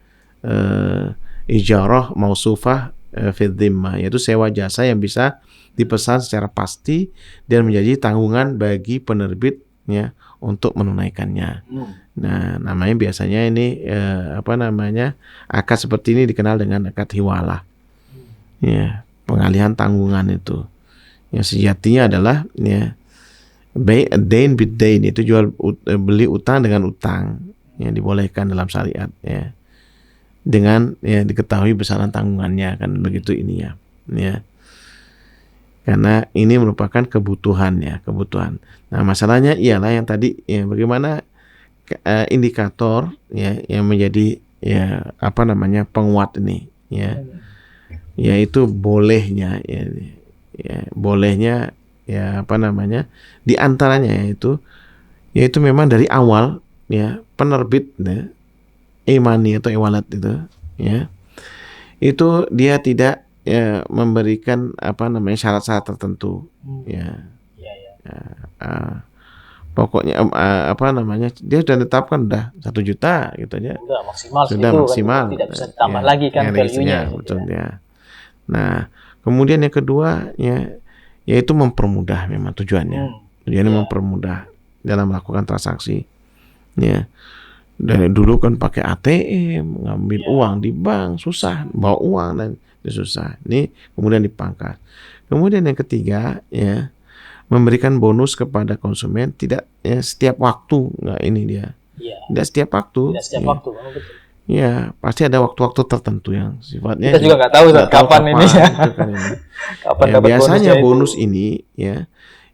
ijarah mausufah fi dhimmah, yaitu sewa jasa yang bisa dipesan secara pasti dan menjadi tanggungan bagi penerbitnya untuk menunaikannya. Nah, namanya biasanya ini akad seperti ini dikenal dengan akad hiwalah. Ya, pengalihan tanggungan itu. Yang sejatinya adalah dain bid dain, itu jual beli utang dengan utang yang dibolehkan dalam syariat ya. Dengan diketahui besaran tanggungannya kan begitu ini ya. Karena ini merupakan kebutuhan. Nah, masalahnya ialah yang tadi bagaimana indikator yang menjadi penguat ini yaitu bolehnya di antaranya yaitu memang dari awal penerbit e-money atau e-wallet itu dia tidak memberikan syarat-syarat tertentu pokoknya apa namanya, dia sudah tetapkan udah 1 juta gitu aja. Udah maksimal Sudah segitu maksimal. kan, tidak bisa ditambah lagi kan value-nya. Betul ya. Nah, kemudian yang kedua ya, yaitu mempermudah memang tujuannya. Tujuannya mempermudah dalam melakukan transaksi. Ya. Dari dulu kan pakai ATM, ngambil uang di bank susah, bawa uang dan susah. Ini kemudian dipangkas. Kemudian yang ketiga ya, memberikan bonus kepada konsumen tidak ya setiap waktu, nggak ini dia. Tidak setiap waktu. Tidak setiap waktu, betul. Ya, pasti ada waktu-waktu tertentu yang sifatnya kita juga nggak tahu kapan ini ya. Kan ini. Kapan Ya, biasanya bonus ini ya,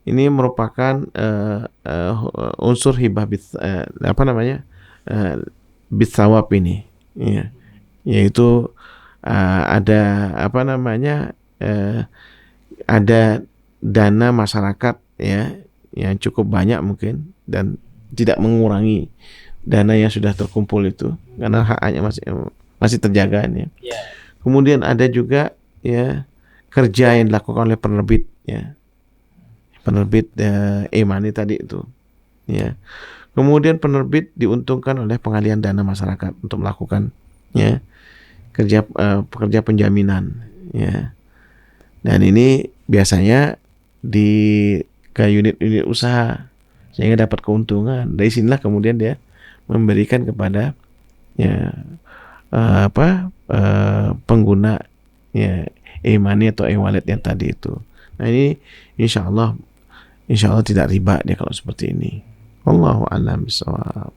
ini merupakan unsur hibah apa namanya? Bitsawab ini ya. Yaitu ada apa namanya? Ada dana masyarakat ya yang cukup banyak mungkin dan tidak mengurangi dana yang sudah terkumpul itu karena haknya masih terjaga ya. Kemudian ada juga ya kerja yang dilakukan oleh penerbit ya. Penerbit e-money tadi itu ya. Kemudian penerbit diuntungkan oleh pengalian dana masyarakat untuk melakukan ya pekerja penjaminan ya. Dan ini biasanya ke unit-unit usaha sehingga dapat keuntungan. Dari sinilah kemudian dia memberikan kepada ya pengguna ya e-money atau e-wallet yang tadi itu. Nah ini insya Allah tidak riba dia kalau seperti ini. Allahu a'lam bishawab.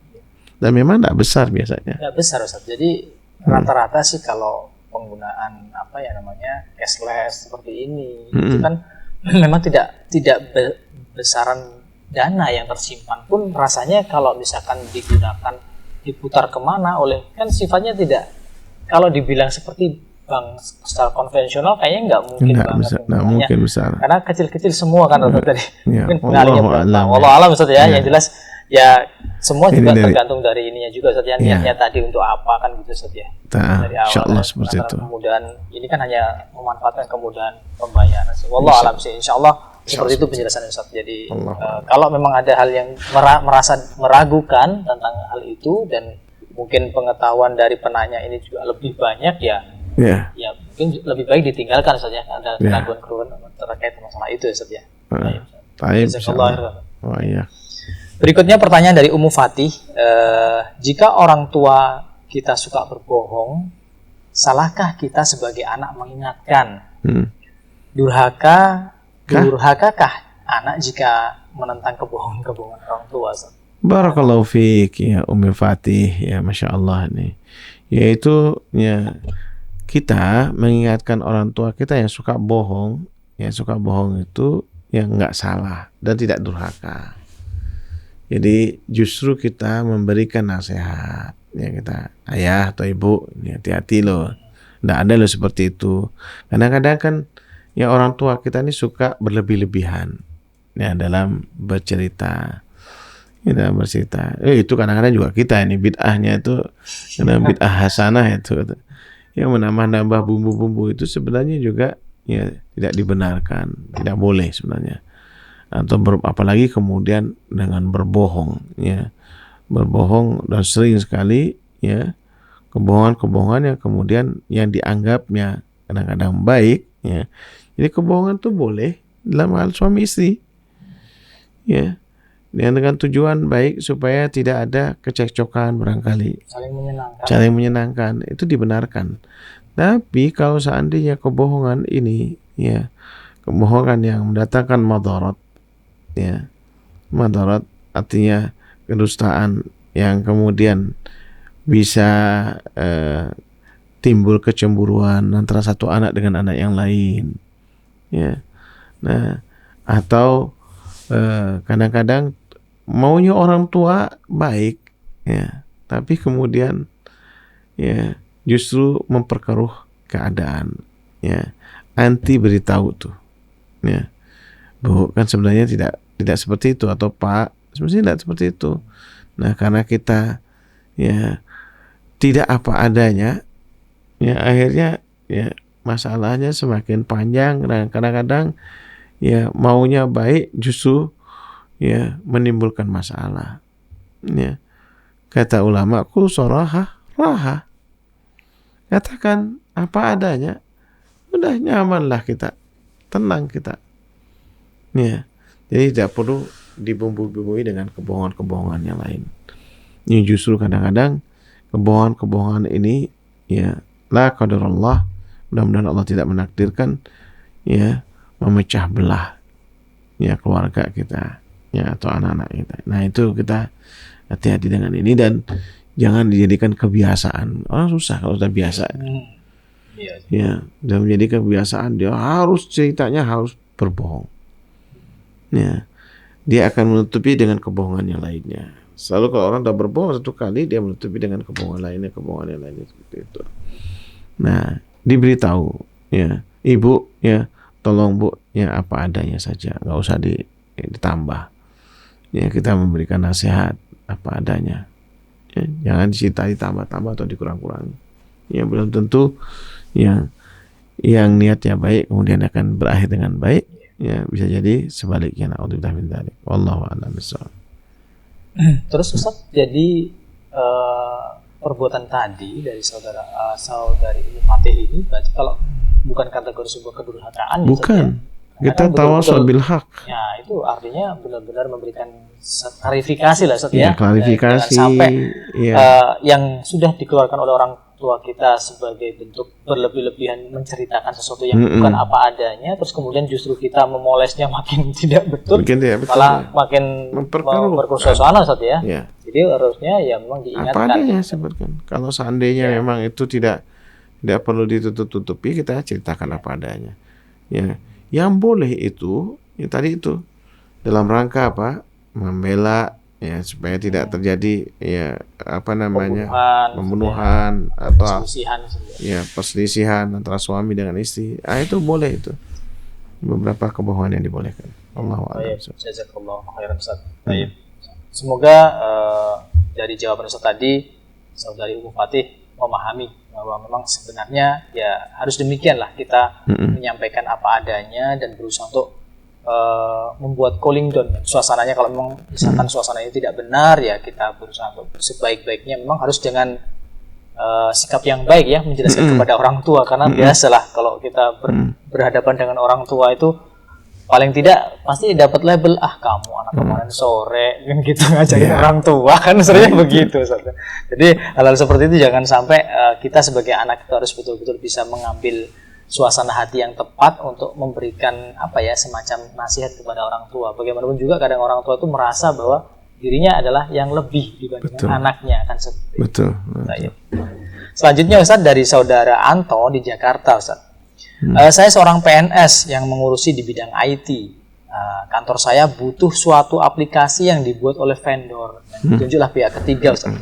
Dan memang tidak besar biasanya. Tidak besar Ustaz. Jadi rata-rata sih kalau penggunaan cashless seperti ini itu kan memang tidak besaran dana yang tersimpan pun rasanya kalau misalkan diputar kemana kan sifatnya tidak, kalau dibilang seperti bank secara konvensional kayaknya nggak mungkin besar karena kecil-kecil semua kan tadi mungkin pengalinya berapa wallahu alam Ustaz ya. Yang jelas ya semua juga tergantung dari ininya juga Ustaz ya, niatnya tadi untuk apa kan gitu Ustaz ya. Dari awal insyaallah seperti itu. Kemudian ini kan hanya memanfaatkan kemudahan pembayaran. Wallahu alam sih insyaallah seperti itu penjelasan Ustaz. Jadi kalau memang ada hal yang merasa meragukan tentang hal itu dan mungkin pengetahuan dari penanya ini juga lebih banyak ya mungkin lebih baik ditinggalkan saja ada keraguan-keraguan terkait masalah itu Ustaz ya. Baik. Berikutnya pertanyaan dari Ummu Fatih, jika orang tua kita suka berbohong, salahkah kita sebagai anak mengingatkan? Durhakakah anak jika menentang kebohongan orang tua? Barakallahu fiik ya Ummu Fatih ya, Masya Allah nih. Yaitu ya kita mengingatkan orang tua kita yang suka bohong itu yang nggak salah dan tidak durhaka. Jadi justru kita memberikan nasihat ya, kita ayah atau ibu hati-hati loh, nggak ada loh seperti itu. Kadang-kadang kan ya orang tua kita ini suka berlebih-lebihan ya dalam bercerita. Itu kadang-kadang juga kita ini bid'ahnya itu karena bid'ah hasanah itu yang menambah-nambah bumbu-bumbu itu sebenarnya juga ya tidak dibenarkan, tidak boleh sebenarnya. Atau apalagi kemudian dengan berbohong ya, berbohong dan sering sekali ya kebohongan yang kemudian yang dianggapnya kadang-kadang baik ya. Jadi kebohongan itu boleh dalam hal suami istri ya, dengan tujuan baik supaya tidak ada kecekcokan barangkali, saling menyenangkan itu dibenarkan. Tapi kalau seandainya kebohongan ini ya kebohongan yang mendatangkan madarat ya, madarat artinya kedustaan yang kemudian bisa timbul kecemburuan antara satu anak dengan anak yang lain ya. Nah, atau kadang-kadang maunya orang tua baik ya, tapi kemudian ya justru memperkeruh keadaan ya, anti beritahu tuh ya, Bu kan sebenarnya tidak seperti itu, atau Pak sebenarnya tidak seperti itu. Nah karena kita ya tidak apa adanya ya, akhirnya ya masalahnya semakin panjang dan kadang-kadang ya maunya baik justru ya menimbulkan masalah. Ya. Kata ulama, qul sharaha raha. Katakan apa adanya, udah nyamanlah kita, tenang kita. Ya. Jadi tidak perlu dibumbu-bumbui dengan kebohongan-kebohongan yang lain. Ini justru kadang-kadang kebohongan-kebohongan ini ya la qadarullah, mudah-mudahan Allah tidak menakdirkan ya memecah belah ya keluarga kita ya atau anak-anak kita. Nah, itu kita hati-hati dengan ini dan jangan dijadikan kebiasaan. Orang susah kalau sudah biasa. Ya, dan menjadi kebiasaan dia harus ceritanya harus berbohong. Ya, dia akan menutupi dengan kebohongan yang lainnya. Selalu kalau orang sudah berbohong satu kali, dia menutupi dengan kebohongan lainnya seperti itu. Nah, diberitahu, ya, ibu, ya, tolong bu, ya apa adanya saja, nggak usah ditambah. Ya, kita memberikan nasihat apa adanya. Ya, jangan dicintai tambah-tambah atau dikurang-kurangi. Ya, belum tentu yang niatnya baik kemudian akan berakhir dengan baik. Ya, bisa jadi sebaliknya. Na'udzubillah min dzalik. Wallahu a'lam bishawab. Terus Ustaz, jadi perbuatan tadi dari saudari Ibu Fatih ini berarti kalau bukan kategori sebuah kedurhakaan, bukan. Ya, kita tawasul bil haq. Ya, itu artinya benar-benar memberikan klarifikasi lah Ustaz, ya. Klarifikasi. Sampai yang sudah dikeluarkan oleh orang tua kita sebagai bentuk berlebih-lebihan menceritakan sesuatu yang bukan apa adanya, terus kemudian justru kita memolesnya makin tidak betul, malah makin memperkeruh suasana Ustaz ya. Jadi harusnya ya memang diingatkan. Apa adanya sebutkan. Kalau seandainya memang itu tidak perlu ditutup-tutupi, kita ceritakan apa adanya. Ya, yang boleh itu ya tadi itu dalam rangka apa? Membela ya supaya tidak terjadi ya apa namanya pembunuhan atau perselisihan antara suami dengan istri. Itu boleh, itu beberapa kebohongan yang dibolehkan. Allahu a'lam. Jazakallahu khairan Ustaz. Semoga dari jawaban Ustaz tadi saudari Ibu Fatih memahami bahwa memang sebenarnya ya harus demikianlah kita menyampaikan apa adanya dan berusaha untuk membuat cooling down suasananya. Kalau memang misalkan suasananya tidak benar, ya kita berusaha untuk sebaik-baiknya memang harus dengan sikap yang baik ya menjelaskan kepada orang tua, karena biasalah kalau kita berhadapan dengan orang tua itu paling tidak pasti dapat label kamu anak kemarin sore kan gitu ngajakin orang tua kan seringnya begitu. Jadi hal-hal seperti itu jangan sampai kita sebagai anak itu harus betul-betul bisa mengambil suasana hati yang tepat untuk memberikan semacam nasihat kepada orang tua. Bagaimanapun juga kadang orang tua itu merasa bahwa dirinya adalah yang lebih dibandingkan anaknya kan seperti itu. Betul. Selanjutnya Ustaz, dari saudara Anto di Jakarta Ustaz. Saya seorang PNS yang mengurusi di bidang IT. Kantor saya butuh suatu aplikasi yang dibuat oleh vendor. Ditunjuklah pihak ketiga Ustaz.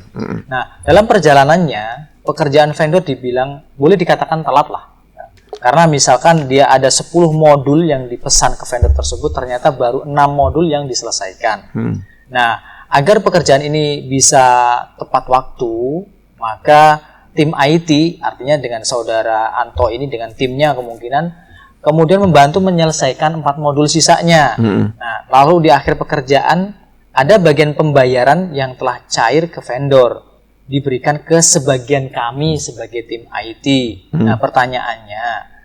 Nah, dalam perjalanannya pekerjaan vendor dibilang boleh dikatakan telat lah. Karena misalkan dia ada 10 modul yang dipesan ke vendor tersebut, ternyata baru 6 modul yang diselesaikan. Nah, agar pekerjaan ini bisa tepat waktu, maka tim IT, artinya dengan saudara Anto ini dengan timnya kemudian membantu menyelesaikan 4 modul sisanya. Nah, lalu di akhir pekerjaan ada bagian pembayaran yang telah cair ke vendor, diberikan ke sebagian kami sebagai tim IT. Nah, pertanyaannya,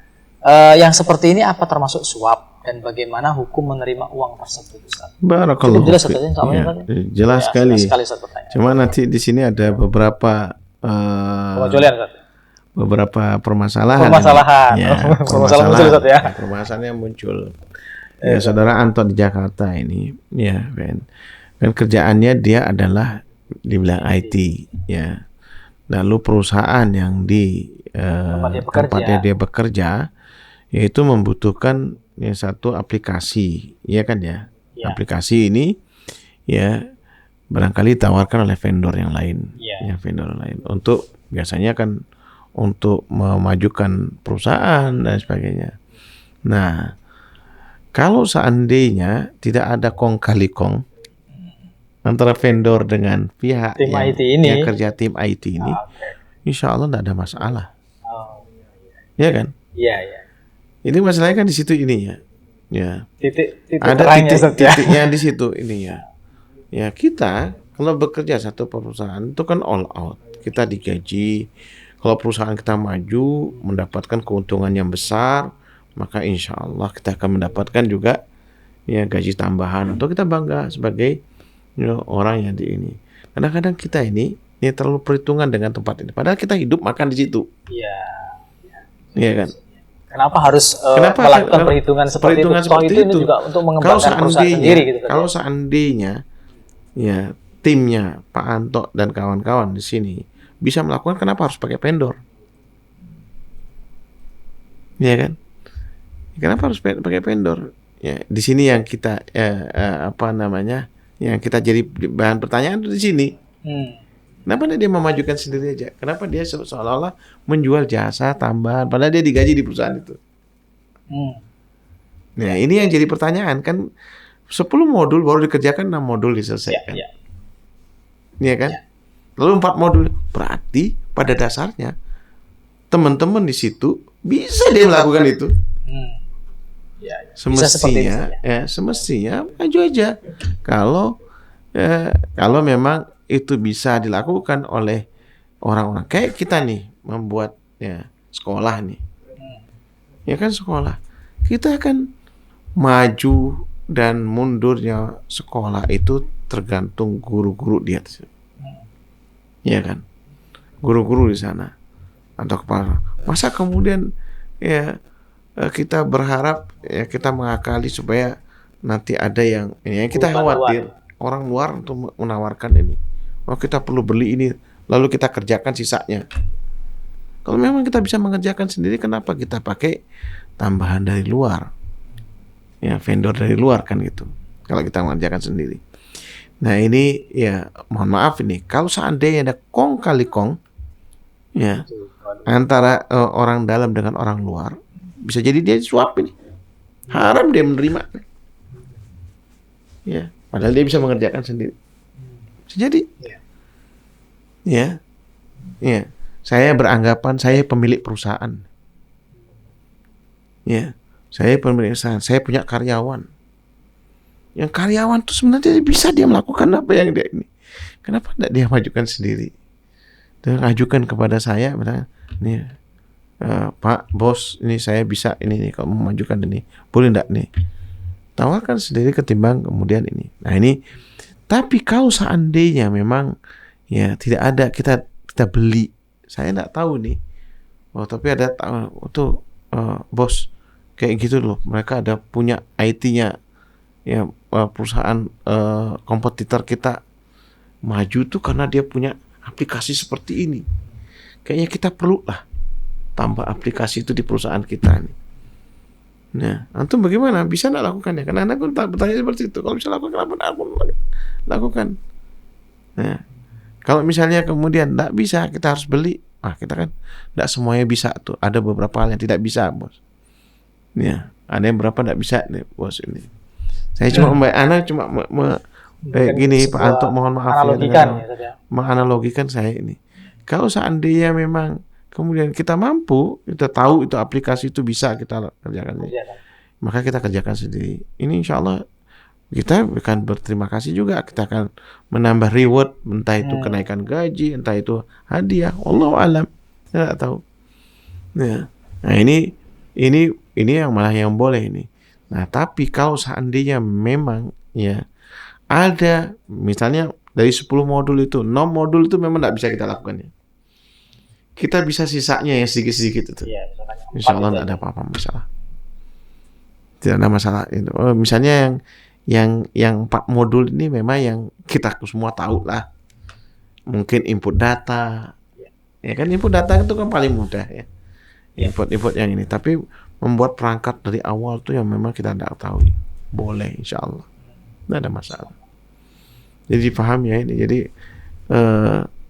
yang seperti ini apa termasuk suap dan bagaimana hukum menerima uang tersebut Ustaz? Barakallahu jelas jelas sekali. Cuma nanti di sini ada beberapa beberapa permasalahan. Permasalahan yang muncul. Ya, saudara Anto di Jakarta ini, ya, kan kerjaannya dia adalah di bidang IT, ya. Lalu perusahaan yang di tempatnya dia bekerja, yaitu membutuhkan satu aplikasi, ya kan ya. Aplikasi ini, ya, barangkali ditawarkan oleh vendor yang lain, vendor lain untuk biasanya kan untuk memajukan perusahaan dan sebagainya. Nah, kalau seandainya tidak ada kong kali kong antara vendor dengan pihak tim IT ini, yang kerja tim IT ini, insya Allah tidak ada masalah, ya kan? Iya. Ini masalahnya kan di situ ini ya. Ya. Titik Ada terangnya, Ustaz, ya. titiknya di situ ini ya. Ya kita kalau bekerja satu perusahaan itu kan all out. Kita digaji. Kalau perusahaan kita maju mendapatkan keuntungan yang besar, maka insya Allah kita akan mendapatkan juga ya gaji tambahan. Atau kita bangga sebagai orang yang di ini. Kadang-kadang kita ini terlalu perhitungan dengan tempat ini. Padahal kita hidup makan di situ. Iya. Iya kan? Kenapa harus melakukan perhitungan seperti itu? Seperti itu juga untuk mengembangkan perusahaan sendiri gitu. Kalau seandainya ya timnya Pak Anto dan kawan-kawan di sini bisa melakukan, kenapa harus pakai vendor? Ya kan? Kenapa harus pakai vendor? Ya, di sini yang kita yang kita jadi bahan pertanyaan di sini. Kenapa dia memajukan sendiri aja? Kenapa dia seolah-olah menjual jasa tambahan padahal dia digaji di perusahaan itu? Nah, ini yang jadi pertanyaan kan. 10 modul baru dikerjakan, 6 modul diselesaikan. Iya kan? Lalu 4 modul. Berarti pada dasarnya teman-teman di situ bisa dia melakukan itu. Semestinya maju aja. Kalau memang itu bisa dilakukan oleh orang-orang kayak kita nih, membuat sekolah nih. Ya kan sekolah. Kita akan maju dan mundurnya sekolah itu tergantung guru-guru di atas. Iya kan? Guru-guru di sana atau kepala. Masa kemudian kita berharap kita mengakali supaya nanti ada yang kita khawatir orang luar untuk menawarkan ini. Oh, kita perlu beli ini lalu kita kerjakan sisanya. Kalau memang kita bisa mengerjakan sendiri, kenapa kita pakai tambahan dari luar? Ya, vendor dari luar kan gitu. Kalau kita mengerjakan sendiri. Nah, ini ya mohon maaf ini kalau seandainya ada kong kali kong antara orang dalam dengan orang luar, bisa jadi dia suap ini. Haram dia menerima. Ya, padahal dia bisa mengerjakan sendiri. Bisa jadi. Ya. Saya beranggapan saya pemilik perusahaan. Ya. Saya pemilik perusahaan, saya punya karyawan. Yang karyawan itu sebenarnya bisa dia melakukan apa yang dia ini. Kenapa tidak dia majukan sendiri? Dia ngajukan kepada saya, nih Pak Bos, ini saya bisa ini nih, kalau memajukan ini, boleh tidak nih? Tawarkan sendiri ketimbang kemudian ini. Nah ini, tapi kalau seandainya memang tidak ada kita beli, saya tidak tahu nih. Oh tapi ada tuh bos. Kayak gitu loh, mereka ada punya IT-nya, perusahaan kompetitor kita maju tuh karena dia punya aplikasi seperti ini. Kayaknya kita perlu lah tambah aplikasi itu di perusahaan kita nih. Nah, antum bagaimana? Bisa nggak lakukannya? Karena aku bertanya seperti itu. Kalau bisa lakukan, kenapa aku lakukan? Nah, kalau misalnya kemudian nggak bisa, kita harus beli. Kita kan nggak semuanya bisa tuh. Ada beberapa hal yang tidak bisa, bos. Ya, ada yang berapa tidak bisa nih bos ini. Saya cuma gini Pak Anto, mohon maaf menganalogikan saya ini. Kalau seandainya memang kemudian kita mampu, kita tahu itu aplikasi itu bisa kita kerjakan, maka kita kerjakan sendiri. Ini insya Allah kita akan berterima kasih juga. Kita akan menambah reward, entah itu kenaikan gaji, entah itu hadiah. Wallahu alam, saya tidak tahu. Nah ini yang malah yang boleh ini. Nah, tapi kalau seandainya memang ada misalnya dari 10 modul itu 6 modul itu memang tidak bisa kita lakukan ya. Kita bisa sisanya yang sedikit-sedikit itu. Insya Allah tidak ada apa-apa masalah. Tidak ada masalah itu. Misalnya yang 4 modul ini memang yang kita semua tahu lah. Mungkin input data. Ya kan input data itu kan paling mudah ya. Input yang ini, tapi membuat perangkat dari awal tuh yang memang kita tidak tahu, boleh insya Allah, tidak ada masalah. Jadi paham ya ini. Jadi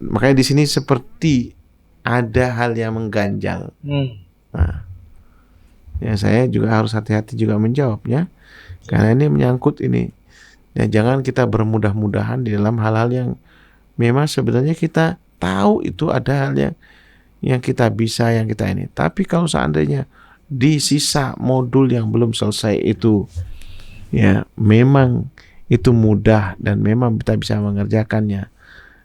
makanya di sini seperti ada hal yang mengganjal. Nah, saya juga harus hati-hati juga menjawabnya, karena ini menyangkut ini. Ya, jangan kita bermudah-mudahan di dalam hal-hal yang memang sebenarnya kita tahu itu ada hal yang kita bisa, yang kita ini. Tapi kalau seandainya di sisa modul yang belum selesai itu, ya memang itu mudah dan memang kita bisa mengerjakannya,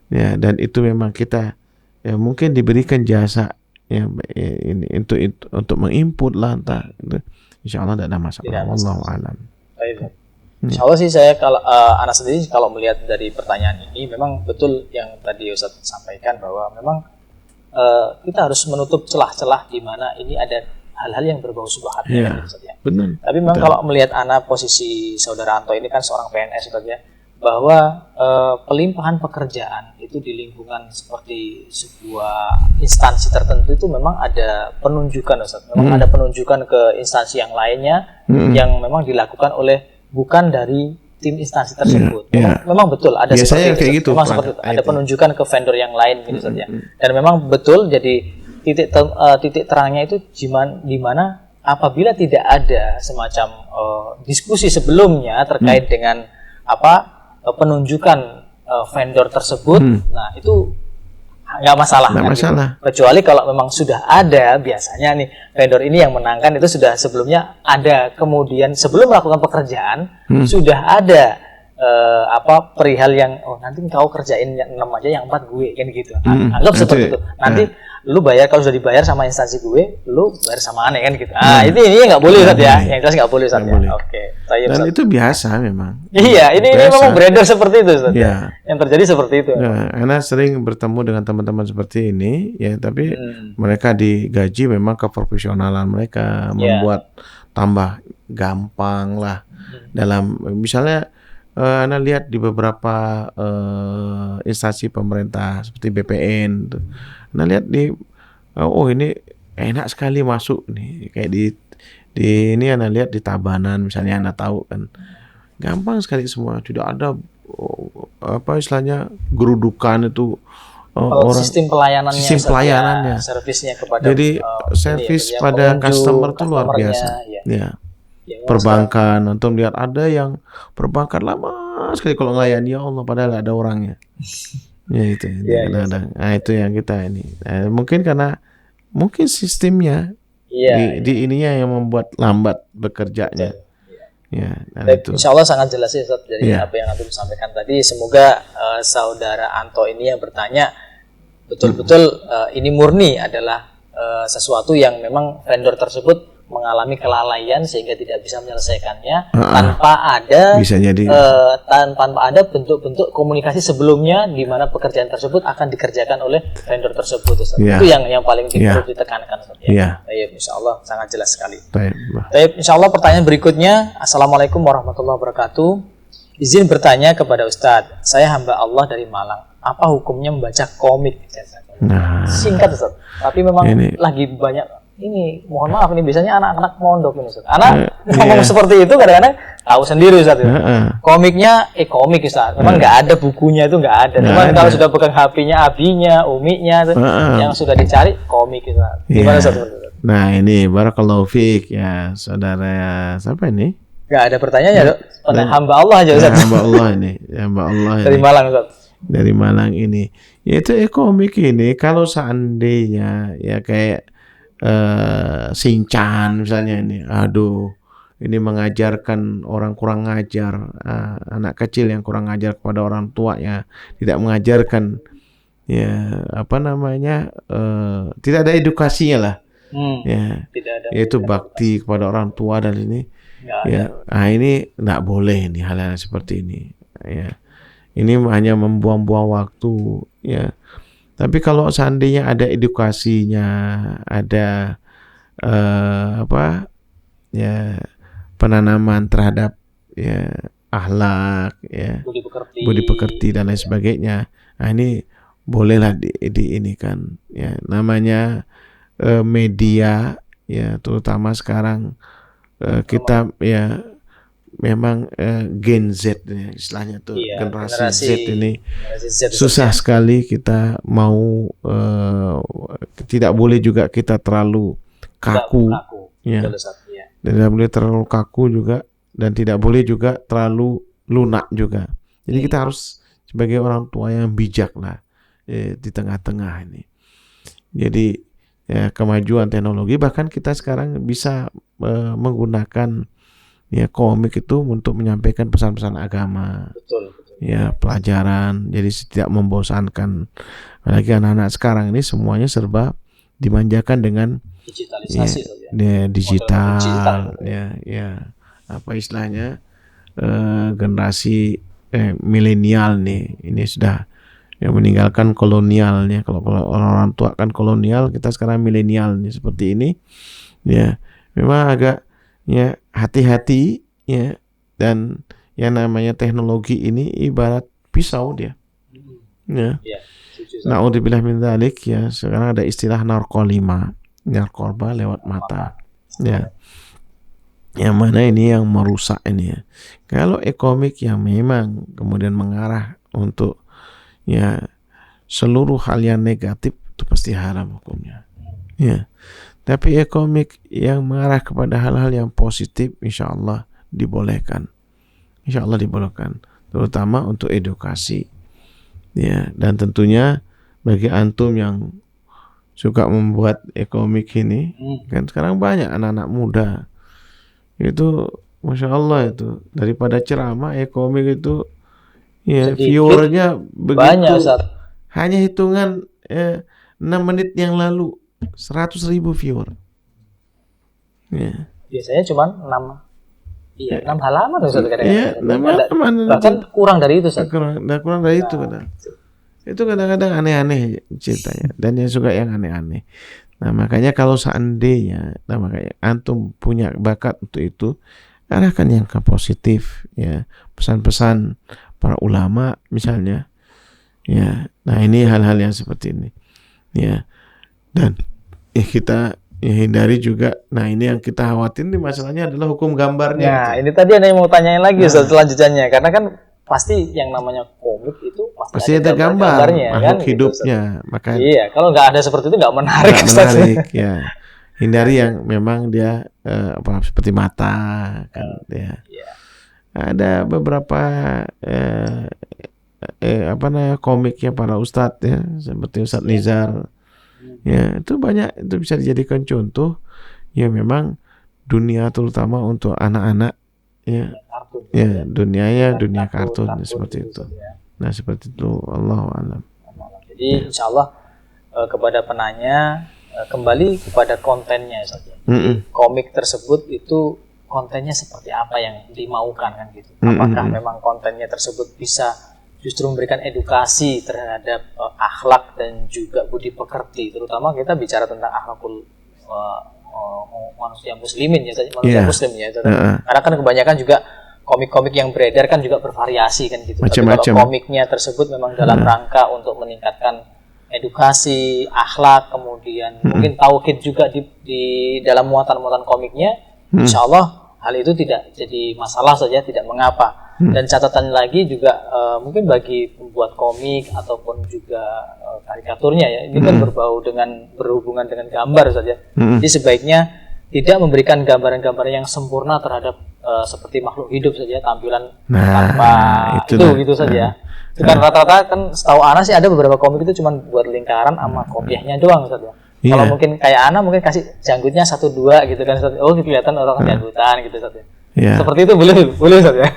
ya, dan itu memang kita ya mungkin diberikan jasa ya ini untuk menginput lah, entah itu, insya Allah tidak ada masalah. Wallahu a'lam. Baik. Insya Allah sih saya kalau anak sendiri kalau melihat dari pertanyaan ini memang betul yang tadi Ustaz sampaikan bahwa memang kita harus menutup celah-celah di mana ini ada hal-hal yang berbau syubhat ya, ya. Benar. Tapi memang kalau melihat anak posisi saudara Anto ini kan seorang PNS Ustaz ya, bahwa pelimpahan pekerjaan itu di lingkungan seperti sebuah instansi tertentu itu memang ada penunjukan Ustaz. Memang ada penunjukan ke instansi yang lainnya yang memang dilakukan oleh bukan dari tim instansi tersebut. Memang betul ada biasanya seperti kayak itu. Gitu. Memang seperti itu. Ada penunjukan ke vendor yang lain gitu saja. Dan memang betul jadi titik terangnya itu di mana apabila tidak ada semacam diskusi sebelumnya terkait dengan penunjukan vendor tersebut, nah itu nggak masalah. Gitu. Kecuali kalau memang sudah ada, biasanya nih vendor ini yang menangkan itu sudah sebelumnya ada, kemudian sebelum melakukan pekerjaan sudah ada perihal yang nanti kau kerjain yang 6 aja yang 4 gue kan gitu. Anggap seperti itu. Nanti lu bayar, kalau sudah dibayar sama instansi gue, lu bayar sama aneh kan gitu. Ini nggak boleh Ustaz ya. Yang jelas nggak boleh Ustaz ya. Oke. Dan itu biasa memang. Iya, ini memang beredar seperti itu Ustaz. Ya. Yang terjadi seperti itu. Ya, Ana sering bertemu dengan teman-teman seperti ini ya, tapi mereka digaji memang keprofesionalan mereka membuat tambah gampang lah dalam misalnya Ana lihat di beberapa instansi pemerintah seperti BPN tuh. Ana lihat ini enak sekali masuk nih, kayak di ini Ana lihat di Tabanan misalnya, Ana tahu kan gampang sekali semua, tidak ada istilahnya gerudukan itu sistem pelayanannya, servisnya kepada jadi servis pada customer itu luar biasa ya. Perbankan, nonton lihat ada yang perbankan lama sekali kalau ngelayani, ya Allah, padahal ada orangnya. Ya itu, kadang-kadang. Nah itu yang kita ini. Mungkin karena sistemnya di ininya yang membuat lambat bekerjanya. Ya, itu. Insya Allah sangat jelas ya Ustaz dari apa yang Antum sampaikan tadi. Semoga saudara Anto ini yang bertanya betul-betul ini murni adalah sesuatu yang memang vendor tersebut mengalami kelalaian sehingga tidak bisa menyelesaikannya tanpa ada tanpa ada bentuk-bentuk komunikasi sebelumnya di mana pekerjaan tersebut akan dikerjakan oleh vendor tersebut Ustaz. Itu yang paling perlu ditekankan Ustaz ya. Baik, insyaallah sangat jelas sekali. Baik, insyaallah pertanyaan berikutnya. Assalamualaikum warahmatullahi wabarakatuh. Izin bertanya kepada Ustadz, saya hamba Allah dari Malang. Apa hukumnya membaca komik? Singkat Ustaz, tapi memang lagi banyak ini, mohon maaf ini biasanya anak-anak mondok ini Ustaz. Anak ngomong seperti itu kadang-kadang tahu sendiri Ustaz. Komiknya komik Ustaz. Memang nggak ada bukunya, itu nggak ada. Cuman kalau sudah pegang HP-nya abinya, uminya yang sudah dicari komik Ustaz. Gimana Ustaz? Nah, ini barakallahu fiik ya saudara, siapa ini? Nggak ada pertanyaannya, Dok. Hamba Allah aja Ustaz. Hamba Allah ini, hamba Allah dari Malang Ustaz. Dari Malang ini. Yaitu komik ini kalau seandainya ya kayak Shinchan misalnya ini, ini mengajarkan orang kurang ngajar, anak kecil yang kurang ngajar kepada orang tuanya, tidak mengajarkan tidak ada edukasinya lah, tidak ada, yaitu bakti kepada orang tua dan ini, ini nggak boleh nih hal-hal seperti ini, ini hanya membuang-buang waktu, Tapi kalau seandainya ada edukasinya, ada penanaman terhadap akhlak, budi pekerti dan lain sebagainya, ini bolehlah ini kan, namanya media, terutama sekarang kita memang Gen Z istilahnya tuh, generasi Z ini susah sekali kita mau tidak boleh juga kita terlalu kaku, tidak boleh terlalu kaku juga, dan tidak boleh juga terlalu lunak juga. Jadi kita harus sebagai orang tua yang bijak lah di tengah-tengah ini. Jadi ya kemajuan teknologi, bahkan kita sekarang bisa menggunakan ya komik itu untuk menyampaikan pesan-pesan agama. Betul. Ya, pelajaran, jadi tidak membosankan. Apalagi anak-anak sekarang ini semuanya serba dimanjakan dengan Digitalisasi ya, digital, digital. ya apa istilahnya, generasi milenial nih, ini sudah meninggalkan kolonialnya. Kalau orang tua kan kolonial, kita sekarang milenial nih seperti ini. Ya, memang agak ya hati-hati ya, dan yang namanya teknologi ini ibarat pisau dia. Ya. Naudzubillah min dzalik, ya, sekarang ada istilah narkoba lewat mata. Ya. Yang mana ini yang merusak ini ya. Kalau e-komik yang memang kemudian mengarah untuk ya seluruh hal yang negatif, itu pasti haram hukumnya. Ya. Tapi e-komik yang mengarah kepada hal-hal yang positif, insya Allah dibolehkan. Insya Allah dibolehkan, terutama untuk edukasi. Ya, dan tentunya bagi antum yang suka membuat e-komik ini, kan sekarang banyak anak-anak muda itu, masya Allah, itu daripada ceramah e-komik itu ya viewernya begitu banyak, Ustaz. Hanya hitungan 6 menit yang lalu 100.000 viewer. Ya. Biasanya cuma 6 halaman Ustaz kadang-kadang. Iya, 6 halaman. Bahkan kurang dari itu, Ustaz. Kurang dari itu kadang. Itu kadang-kadang aneh-aneh ceritanya, dan yang suka yang aneh-aneh. Nah, makanya kalau seandainya, makanya antum punya bakat untuk itu, arahkan yang ke positif ya, pesan-pesan para ulama misalnya. Ya. Nah, ini hal-hal yang seperti ini. Ya. Dan kita hindari juga. Nah, ini yang kita khawatirin nih, masalahnya adalah hukum gambarnya. Nah, ini tadi ada yang mau tanyain lagi Ustaz selanjutnya, karena kan pasti yang namanya komik itu pasti ada gambarnya, makhluk kan, hidupnya. gitu, Makanya iya, kalau nggak ada seperti itu nggak menarik. Ya. Hindari yang memang dia seperti mata kan ya. Ada beberapa komiknya para ustadz ya, seperti Ustadz Nizar. Ya, itu banyak, itu bisa dijadikan contoh ya, memang dunia terutama untuk anak-anak ya. Ya, dunia kartun seperti itu. Nah, seperti itu, Allahu a'lam. Jadi insyaallah kepada penanya kembali kepada kontennya saja. Komik tersebut itu kontennya seperti apa yang dimaukan kan gitu. Apakah memang kontennya tersebut bisa justru memberikan edukasi terhadap akhlak dan juga budi pekerti, terutama kita bicara tentang akhlakul manusia muslimin ya, manusia muslim ya. Karena kan kebanyakan juga komik-komik yang beredar kan juga bervariasi kan gitu. Tapi kalau komiknya tersebut memang dalam rangka untuk meningkatkan edukasi, akhlak, kemudian mungkin tauhid juga di dalam muatan-muatan komiknya, insya Allah hal itu tidak jadi masalah saja, tidak mengapa. Dan catatan lagi juga mungkin bagi pembuat komik ataupun juga karikaturnya ya, ini kan berhubungan dengan gambar saja. Jadi sebaiknya tidak memberikan gambaran-gambaran yang sempurna terhadap seperti makhluk hidup saja, tampilan tanpa itu gitu saja. Itu kan rata-rata kan setahu Ana sih ada beberapa komik itu cuma buat lingkaran sama kopiahnya doang saja. Kalau mungkin kayak Ana mungkin kasih janggutnya 1-2 gitu kan, oh kelihatan orang janggutan gitu saja. Seperti itu boleh saja.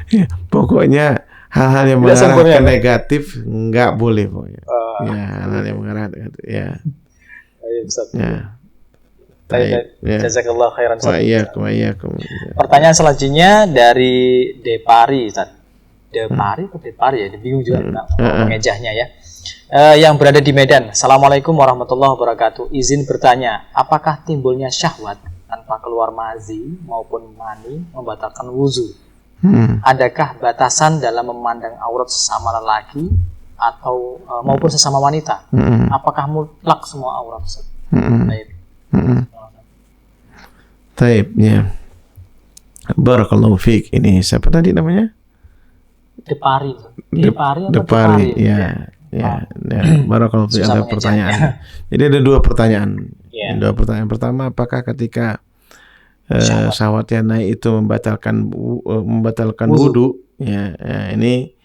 Ya, pokoknya hal-hal yang mengarah ke negatif nggak boleh pokoknya. Ya, hal-hal yang mengarah ya. Jazakallah khairan. Wa iyyakum. Pertanyaan selanjutnya dari Depari, Ustaz. Depari ya, bingung juga mengejahnya ya. Yang berada di Medan. Assalamualaikum warahmatullahi wabarakatuh. Izin bertanya, apakah timbulnya syahwat tanpa keluar mazi maupun mani membatalkan wuzu? Adakah batasan dalam memandang aurat sesama lelaki atau maupun sesama wanita? Apakah mutlak semua aurat? Taib, ya. Barakallahu fiik. Ini siapa tadi namanya? Depari. Ya. Barakallahu fiik. Ada pertanyaan. Jadi ada 2 pertanyaan. Dua pertanyaan. Pertama, apakah ketika syahwat yang naik itu membatalkan wudu? Ya, ini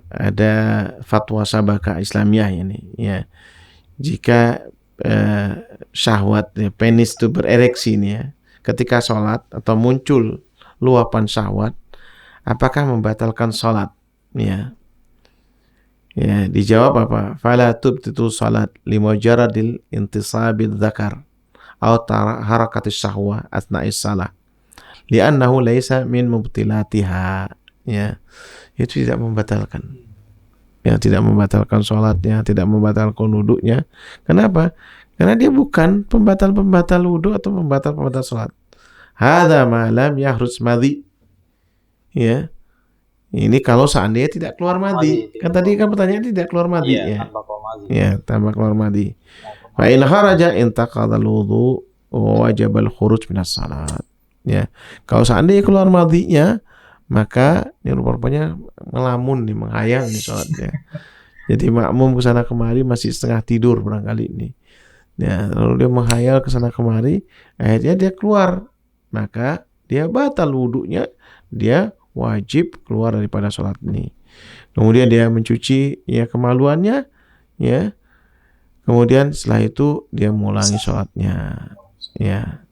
ada fatwa Sabaka Islamiyah ini ya. Jika syahwat penis itu berereksi nih ya, ketika sholat atau muncul luapan syahwat, apakah membatalkan sholat? Ya, ya dijawab apa? Fala tubtitu sholat limujaradil intisabil dzakar atau harakatis syahwah asna'is salah, li'annahu laisa min mubtilatiha. Ya, itu tidak membatalkan. Ya, tidak membatalkan sholatnya, tidak membatalkan wudhunya. Kenapa? Karena dia bukan pembatal-pembatal wudhu atau pembatal-pembatal sholat. Hadza ma lam yahrus madhi. Ya. Ini kalau seandainya tidak keluar madhi. Kan tadi kan pertanyaan tidak keluar madhi ya. Ya, tanpa keluar madhi. Fa in kharaja intaqadha al-wudhu wa wajib al-khuruj min as-salat. Ya. Kalau seandainya keluar madhinya, maka ini rupanya ngelamun nih, menghayal nih sholatnya. Jadi makmum kesana kemari masih setengah tidur barangkali ini. Ya, lalu dia menghayal kesana kemari, akhirnya dia keluar, maka dia batal wudhunya, dia wajib keluar daripada sholat ini. Kemudian dia mencuci ya kemaluannya, ya. Kemudian setelah itu dia mengulangi sholatnya. Ya,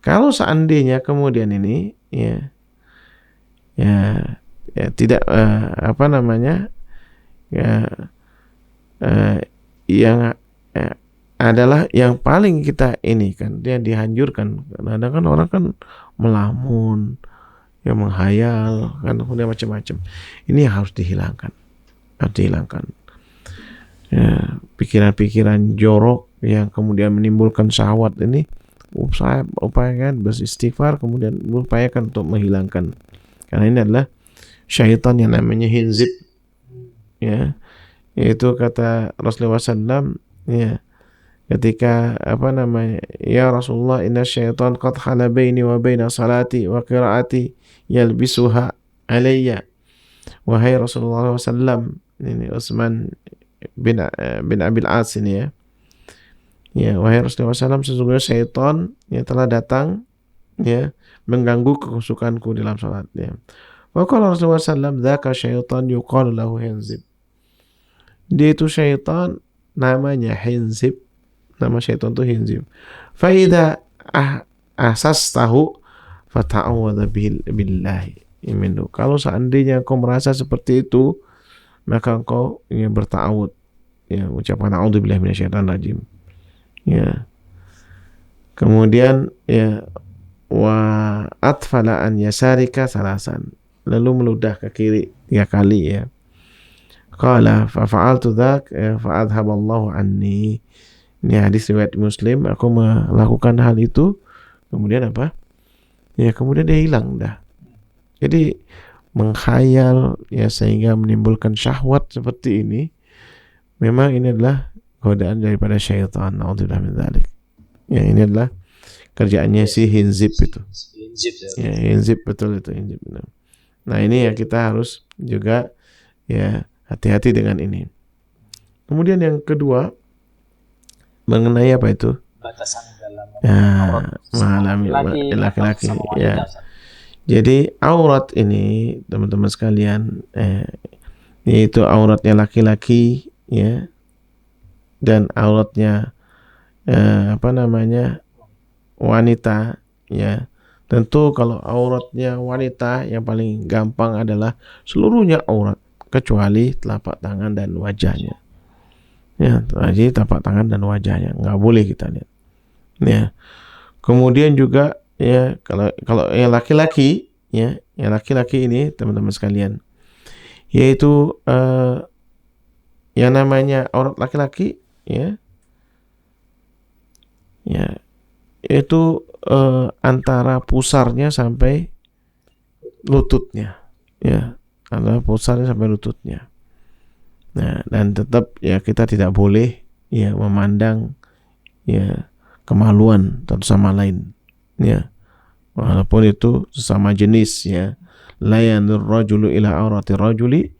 kalau seandainya kemudian ini, ya tidak yang adalah yang paling kita ini kan dia dianjurkan. Kadang kan orang kan melamun, yang menghayal kan, kemudian macam-macam. Ini harus dihilangkan, ya, pikiran-pikiran jorok yang kemudian menimbulkan syahwat ini, upayakan beristighfar, kemudian upayakan untuk menghilangkan. Karena ini adalah syaitan yang namanya hinzib, ya, yaitu kata Rasulullah SAW, ya, ketika ya Rasulullah, inna syaitan qad hala baini wa baina salati wa qiraati yalbisuha alayya. Wahai Rasulullah SAW, ini Utsman bin Abil As ini ya, wahai Rasulullah SAW, sesungguhnya syaitan yang telah datang ya mengganggu kekhusyukanku dalam salat ya. Wa qala Rasulullah sallallahu dzaka syaitan yuqalu lahu hinzib. Dia itu syaitan namanya hinzib. Nama syaitan itu hinzib. Fa idza asastahu fata'awadha billahi minhu. Kalau seandainya kau merasa seperti itu, maka kau ingin berta'awud, ya, ucapkan a'udzubillahi minasyaitonir rajim. Ya. Kemudian ya wa atfala an yasarika salasan, lalu meludah ke kiri 3 kali ya. Qala fa fa'altu dzak fa adhaballahu anni. Ini hadis riwayat Muslim, aku melakukan hal itu, kemudian apa? Ya, kemudian dia hilang dah. Jadi menghayal ya sehingga menimbulkan syahwat seperti ini, memang ini adalah godaan daripada syaitan. Naudzubillah min dzalik. Ya, ini adalah kerjaannya si hinzib itu. Ya, hinzib, betul itu hinzib. Nah, ini ya kita harus juga ya hati-hati dengan ini. Kemudian yang kedua mengenai apa itu? Batasan dalam mengalami laki-laki ya. Jadi aurat ini teman-teman sekalian yaitu auratnya laki-laki ya, dan auratnya wanita ya. Tentu kalau auratnya wanita yang paling gampang adalah seluruhnya aurat kecuali telapak tangan dan wajahnya. Ya, jadi telapak tangan dan wajahnya nggak boleh kita lihat. Ya. Kemudian juga ya kalau yang laki-laki ya, yang laki-laki ini teman-teman sekalian, yaitu yang namanya aurat laki-laki ya, itu antara pusarnya sampai lututnya, ya, antara pusarnya sampai lututnya. Nah, dan tetap ya kita tidak boleh ya memandang ya kemaluan satu sama lain, ya, walaupun itu sesama jenis ya. La yanzur rajulu ila aurati rajuli,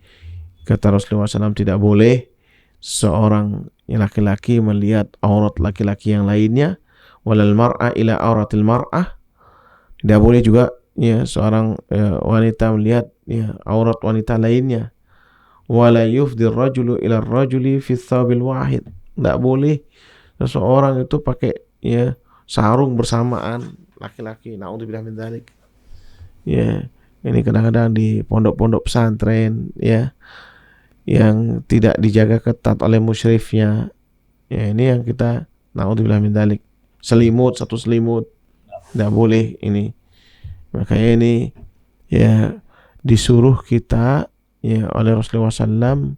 kata Rasulullah SAW, tidak boleh seorang laki-laki melihat aurat laki-laki yang lainnya. Walal mar'a ila auratil mar'ah, tidak boleh juga ya seorang wanita melihat ya aurat wanita lainnya. Wala yufdir rajulu ila rajuli fi tsabil wahid. Tidak boleh seseorang itu pakai ya sarung bersamaan laki-laki. Naudzubillah min dzalik. Ya, ini kadang-kadang di pondok-pondok pesantren ya yang tidak dijaga ketat oleh musyrifnya. Ya, ini yang kita naudzubillah min dzalik. Selimut, satu selimut. Tidak boleh ini. Makanya ini ya disuruh kita ya oleh Rasulullah SAW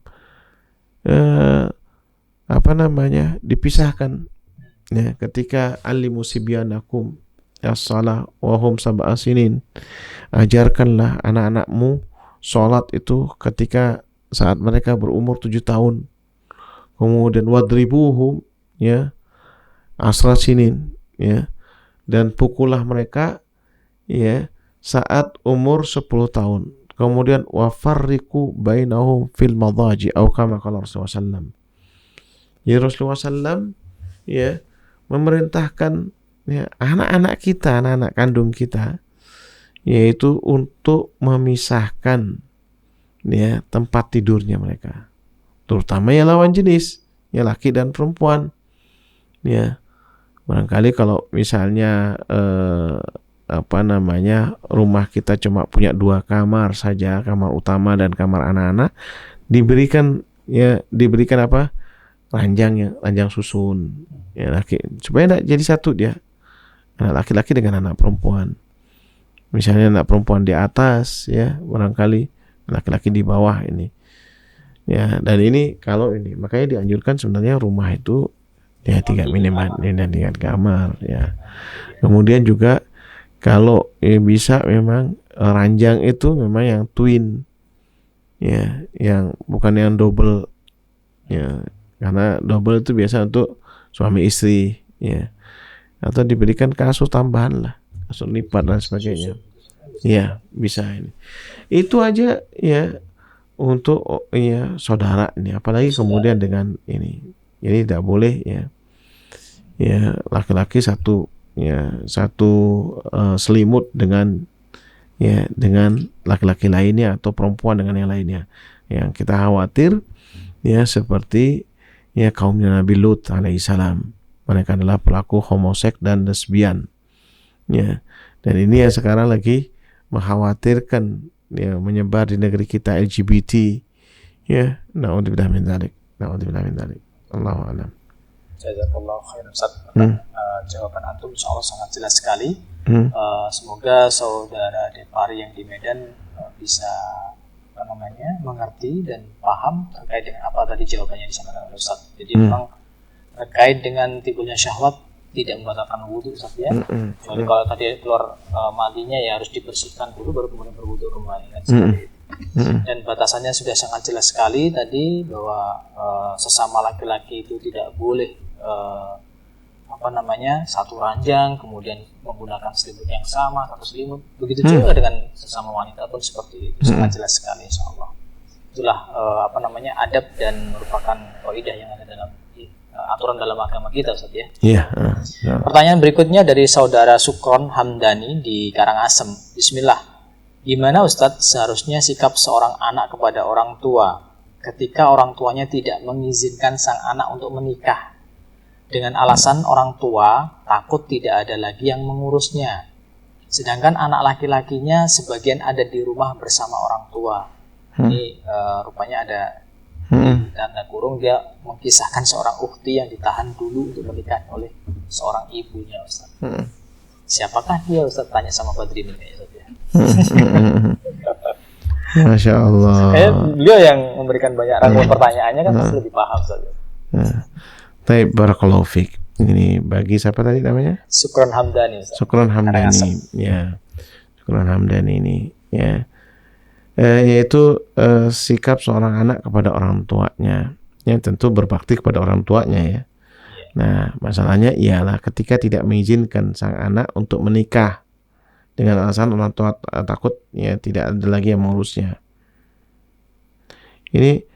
dipisahkan ya ketika alimu sibyanakum as-salah wa hum sab'a sinin. Ajarkanlah anak-anakmu salat itu ketika saat mereka berumur 7 tahun. Kemudian wadribuhum ya asra sinin ya, dan pukullah mereka ya saat umur 10 tahun. Kemudian wafarriqu bainahum fil madaji atau kama qala Rasulullah sallam. Ya Rasulullah sallam ya memerintahkan ya anak-anak kita, anak-anak kandung kita yaitu untuk memisahkan ya tempat tidurnya mereka. Terutama ya lawan jenis, ya laki dan perempuan. Ya. Barangkali kalau misalnya rumah kita cuma punya 2 kamar saja, kamar utama dan kamar anak-anak, diberikan apa? Ranjang susun ya laki, supaya tidak jadi satu dia. Anak laki-laki dengan anak perempuan. Misalnya anak perempuan di atas ya, barangkali laki-laki di bawah ini. Ya, dan ini kalau ini makanya dianjurkan sebenarnya rumah itu ya 3 minimal dan 3 kamar ya. Kemudian juga kalau bisa memang ranjang itu memang yang twin ya, yang bukan yang double ya, karena double itu biasa untuk suami istri ya, atau diberikan kasur tambahan lah, kasur lipat dan sebagainya ya, bisa ini itu aja ya untuk ya saudara ini, apalagi kemudian dengan ini, jadi tidak boleh ya laki-laki satu selimut dengan laki-laki lainnya atau perempuan dengan yang lainnya. Yang kita khawatir ya seperti ya kaumnya Nabi Lut alaihissalam, mereka adalah pelaku homoseks dan lesbian ya, dan ini yang sekarang lagi mengkhawatirkan ya menyebar di negeri kita, LGBT ya. Naudzubillah min dzalik. Allahu a'lam. Jazakallahu khairan Ustaz. Jawaban antum insyaallah sangat jelas sekali. Semoga saudara Depari yang di Medan bisa mengerti dan paham terkait dengan apa tadi jawabannya disampaikan oleh Ustaz. Jadi memang terkait dengan timbulnya syahwat tidak membatalkan wudu Ustaz ya. Kecuali kalau tadi keluar mandinya ya harus dibersihkan dulu baru kemudian berwudu kembali kan seperti itu. Dan batasannya sudah sangat jelas sekali tadi bahwa sesama laki-laki itu tidak boleh satu ranjang kemudian menggunakan selimut yang sama, satu selimut. Begitu juga dengan sesama wanita pun seperti itu. Sangat jelas sekali insyaallah. Itulah adab dan merupakan kaidah yang ada dalam aturan dalam agama kita Ustaz ya. Pertanyaan berikutnya dari saudara Sukron Hamdani di Karangasem. Bismillah. Gimana Ustadz seharusnya sikap seorang anak kepada orang tua ketika orang tuanya tidak mengizinkan sang anak untuk menikah dengan alasan orang tua takut tidak ada lagi yang mengurusnya, sedangkan anak laki-lakinya sebagian ada di rumah bersama orang tua. Ini rupanya ada tanda kurung, dia mengkisahkan seorang ukhti yang ditahan dulu untuk menikah oleh seorang ibunya Ustaz. Siapakah dia Ustaz? Tanya sama Badrin ini Ustaz ya. Masya Allah. Beliau yang memberikan banyak rangkuman pertanyaannya kan pasti lebih paham Ustaz. Baik, barakallahu fiik. Ini bagi siapa tadi namanya? Sukron Hamdani Ustaz. Sukron Hamdani ya. Sukron Hamdani ini ya. Yaitu sikap seorang anak kepada orang tuanya, yang tentu berbakti kepada orang tuanya ya. Nah, masalahnya ialah ketika tidak mengizinkan sang anak untuk menikah dengan alasan orang tua takut ya tidak ada lagi yang mengurusnya. Ini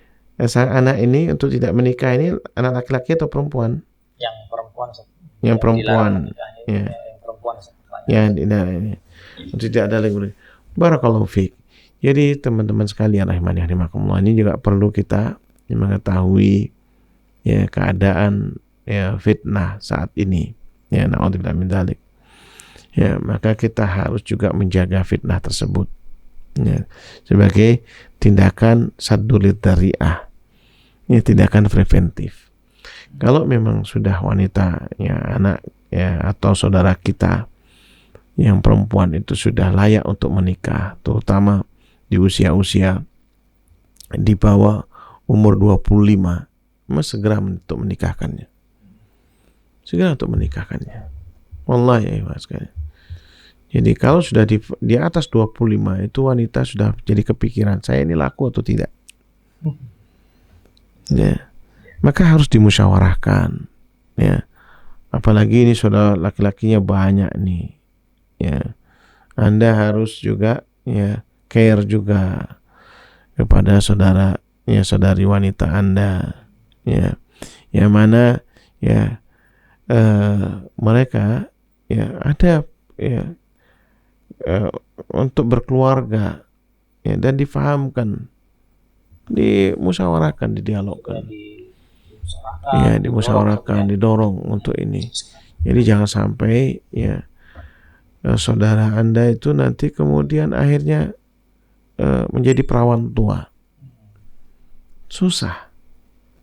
sang anak ini untuk tidak menikah ini anak laki-laki atau perempuan? Yang perempuan. Yang perempuan. Ya. Yang ini. Tidak ada lagi. Barakallahu fiik. Jadi teman-teman sekalian rahimani rahimakumullah, ini juga perlu kita mengetahui ya keadaan ya fitnah saat ini. Ya, naudzubillah min dzalik. Ya, maka kita harus juga menjaga fitnah tersebut. Ya, sebagai tindakan saddulid dzari'ah. Ya, tindakan preventif. Kalau memang sudah wanita ya anak ya atau saudara kita yang perempuan itu sudah layak untuk menikah, terutama di usia-usia di bawah umur 25, segera untuk menikahkannya. Segera untuk menikahkannya. Wallahi ya sekali. Jadi kalau sudah di atas 25 itu wanita sudah jadi kepikiran, saya ini laku atau tidak. Ya. Maka harus dimusyawarahkan. Ya. Apalagi ini saudara laki-lakinya banyak nih. Ya. Anda harus juga ya care juga kepada saudara ya saudari wanita Anda ya yang mana ya mereka ya ada ya untuk berkeluarga ya dan difahamkan, dimusyawarahkan, didialogkan ya dimusyawarahkan, didorong untuk ini. Jadi jangan sampai ya saudara Anda itu nanti kemudian akhirnya menjadi perawan tua. Susah.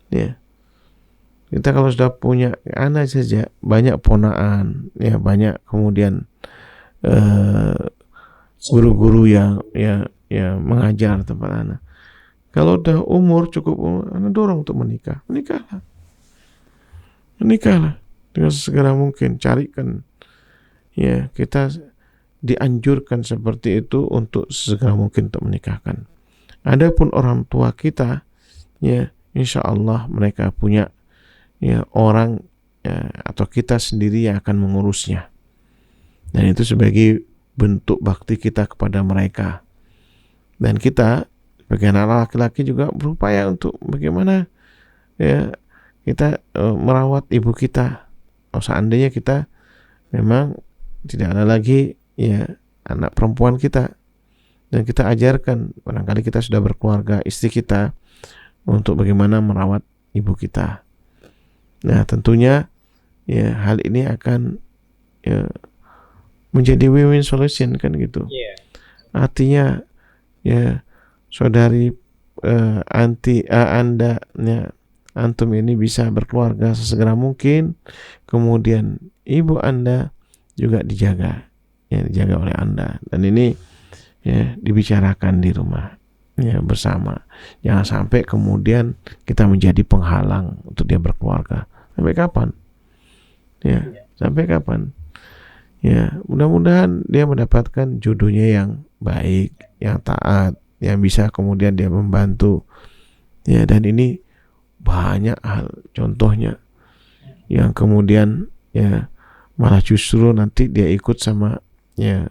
Ya. Kita kalau sudah punya anak saja, banyak ponaan, ya banyak kemudian guru-guru yang mengajar tempat anak. Kalau udah umur cukup, anak dorong untuk menikah. Menikahlah dengan segera mungkin. Carikan. Ya, kita dianjurkan seperti itu untuk segera mungkin untuk menikahkan. Adapun orang tua kita, ya insya Allah mereka punya ya orang ya, atau kita sendiri yang akan mengurusnya. Dan itu sebagai bentuk bakti kita kepada mereka. Dan kita sebagai anak laki-laki juga berupaya untuk bagaimana ya kita merawat ibu kita. Seandainya kita memang tidak ada lagi ya anak perempuan kita dan kita ajarkan, barangkali kita sudah berkeluarga, istri kita untuk bagaimana merawat ibu kita. Nah tentunya ya hal ini akan ya menjadi win-win solution kan gitu. Artinya ya saudari Anda ya antum ini bisa berkeluarga sesegera mungkin, kemudian ibu Anda juga dijaga oleh Anda, dan ini ya dibicarakan di rumah ya bersama. Jangan sampai kemudian kita menjadi penghalang untuk dia berkeluarga. Sampai kapan? Ya, sampai kapan? Ya, mudah-mudahan dia mendapatkan jodohnya yang baik, yang taat, yang bisa kemudian dia membantu. Ya, dan ini banyak hal contohnya yang kemudian ya malah justru nanti dia ikut sama ya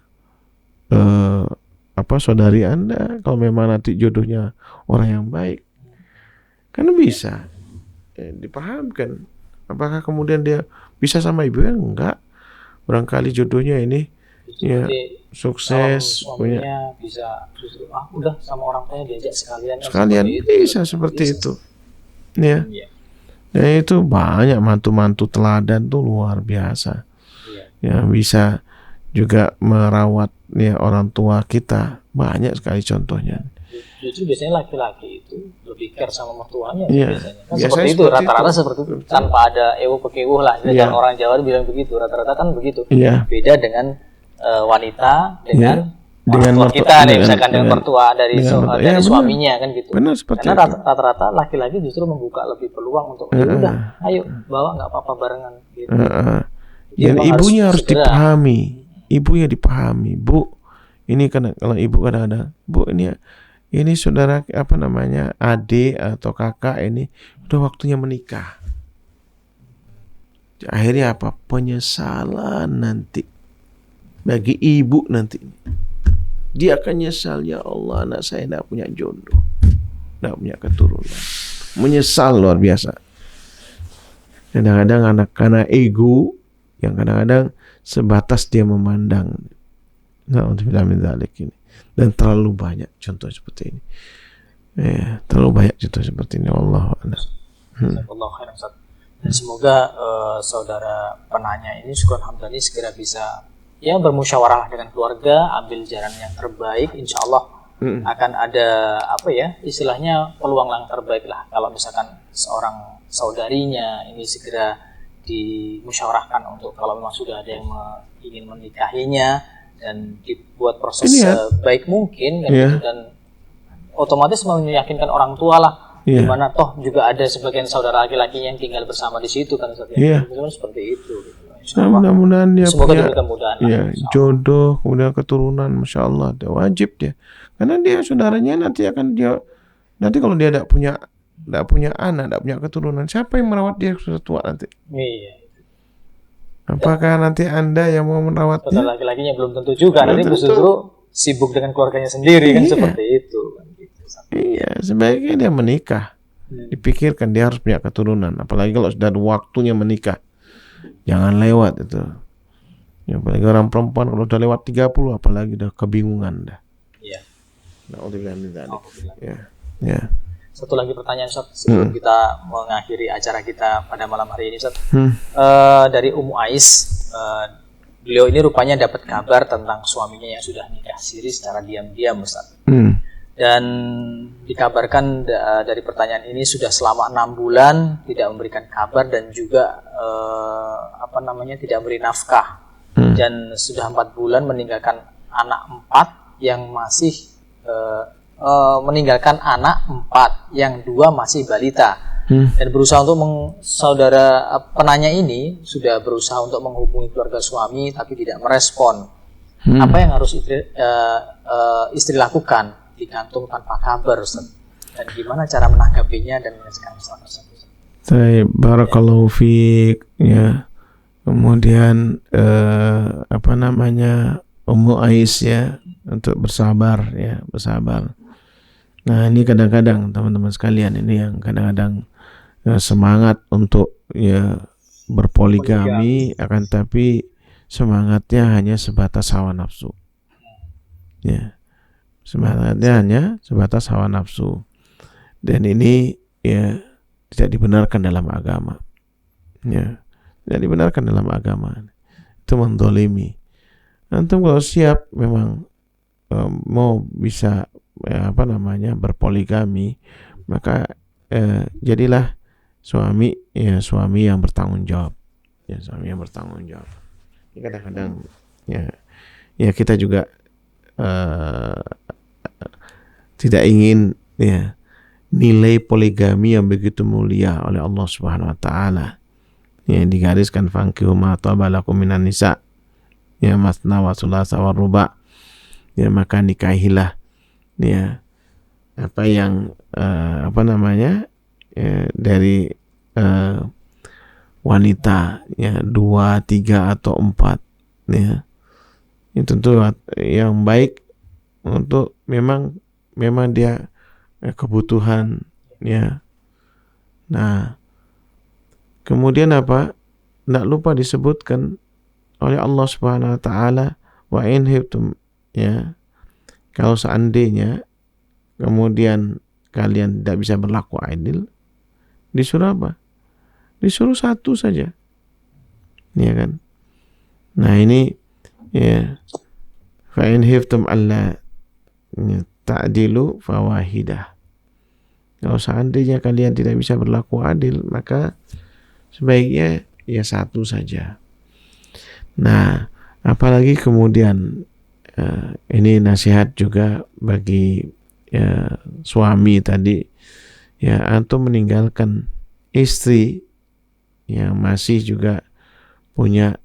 saudari Anda kalau memang nanti jodohnya orang yang baik, kan bisa dipahamkan. Apakah kemudian dia bisa sama ibunya? Enggak, barangkali jodohnya ini ya sukses, punya bisa justru udah sama orang tuanya diajak sekalian bisa seperti itu ya. Dan itu banyak mantu-mantu teladan tuh luar biasa yang bisa juga merawat ya orang tua kita, banyak sekali contohnya. Justru biasanya laki-laki itu lebih care sama mertuanya biasanya. Kan Biasanya seperti itu, rata-rata seperti itu. Tanpa ada ewo-pekewuh lah. Dan orang Jawa bilang begitu, rata-rata kan begitu. Beda dengan wanita dengan mertua kita nih, misalkan dengan mertua dari suaminya kan gitu. Benar, seperti karena rata-rata laki-laki justru membuka lebih peluang untuk udah, ayo bawa nggak apa-apa barengan gitu. Dan ibunya harus dipahami. Ibunya dipahami, Bu. Ini kan kalau ibu kadang-kadang, Bu ini saudara adik atau kakak ini udah waktunya menikah. Akhirnya apa? Penyesalan nanti bagi ibu nanti. Dia akan nyesal, ya Allah anak saya tidak punya jodoh, tidak punya keturunan. Menyesal luar biasa. Kadang-kadang anak karena ego yang kadang-kadang sebatas dia memandang Na'udzubillah min dzalik ini. Dan terlalu banyak contoh seperti ini. Terlalu banyak contoh seperti ini. Wallahu a'lam. Jazakallahu khairan, Ustaz. Dan semoga saudara penanya ini, Syukron Hamdani, segera bisa ya bermusyawarah dengan keluarga, ambil jalan yang terbaik. Insya Allah akan ada apa ya istilahnya peluang yang terbaik lah. Kalau misalkan seorang saudarinya ini segera dimusyawarahkan untuk kalau memang sudah ada yang ingin menikahinya dan dibuat proses sebaik mungkin kan, gitu, dan otomatis meyakinkan orang tua lah. Dimana toh juga ada sebagian saudara laki-lakinya yang tinggal bersama di situ kan, seperti itu. Mudah-mudahan dia semoga punya kemudahan jodoh, kemudian keturunan, masya Allah, dia wajib dia, karena dia saudaranya nanti kalau dia tidak punya anak, tidak punya keturunan, siapa yang merawat dia sudah tua nanti? Apakah nanti Anda yang mau merawatnya? Saudara laki-lakinya belum tentu juga, nanti justru sibuk dengan keluarganya sendiri kan, seperti itu. Iya, sebaiknya dia menikah. Dipikirkan dia harus punya keturunan. Apalagi kalau sudah waktunya menikah. Jangan lewat itu. Ya, apalagi orang perempuan kalau sudah lewat 30, apalagi udah kebingungan dah. Iya. Na'udzubillah min dzalik. Ya. Satu lagi pertanyaan, Ustaz, sebelum kita mengakhiri acara kita pada malam hari ini, Ustaz. Dari Ummu Ais, beliau ini rupanya dapat kabar tentang suaminya yang sudah nikah siri secara diam-diam, Ustaz. Dan dikabarkan dari pertanyaan ini sudah selama 6 bulan tidak memberikan kabar dan juga tidak memberi nafkah. Dan sudah 4 bulan meninggalkan anak 4 yang masih meninggalkan anak 4 yang 2 masih balita. Dan berusaha untuk saudara penanya ini sudah berusaha untuk menghubungi keluarga suami tapi tidak merespon. Apa yang harus istri lakukan? Digantung tanpa kabar, Ustaz. Dan gimana cara menanggapinya dan menyelesaikan masalah tersebut? Barakallahu fiik, ya. Kemudian Ummu Ais ya, untuk bersabar. Nah, ini kadang-kadang teman-teman sekalian ini yang kadang-kadang semangat untuk ya berpoligami, akan tapi semangatnya hanya sebatas hawa nafsu. Ya. Semangatnya hanya sebatas hawa nafsu, dan ini ya tidak dibenarkan dalam agama. Ya, tidak dibenarkan dalam agama. Itu menzalimi. Antum kalau siap memang mau bisa berpoligami, maka jadilah suami yang bertanggung jawab. Ya, suami yang bertanggung jawab. Kadang-kadang ya kita juga tidak ingin nilai poligami yang begitu mulia oleh Allah Subhanahu wa taala. Yang digariskan fankihu ma taba lakum minan nisa. Ya masna wa thulatsa wa ruba. Ya maka nikahilah apa yang dari wanita 2, 3 atau 4 ya. Itu tentu yang baik untuk memang dia kebutuhan ya. Nah, kemudian tidak lupa disebutkan oleh Allah Subhanahu wa taala, wa in hibtum ya. Kalau seandainya kemudian kalian tidak bisa berlaku adil, disuruh apa? Disuruh satu saja. Ya kan? Nah, ini ya, fa in hibtum alla ta'dilu fawahidah. Kalau seandainya kalian tidak bisa berlaku adil, maka sebaiknya ya satu saja. Nah, apalagi kemudian ini nasihat juga bagi suami tadi ya, antum meninggalkan istri yang masih juga punya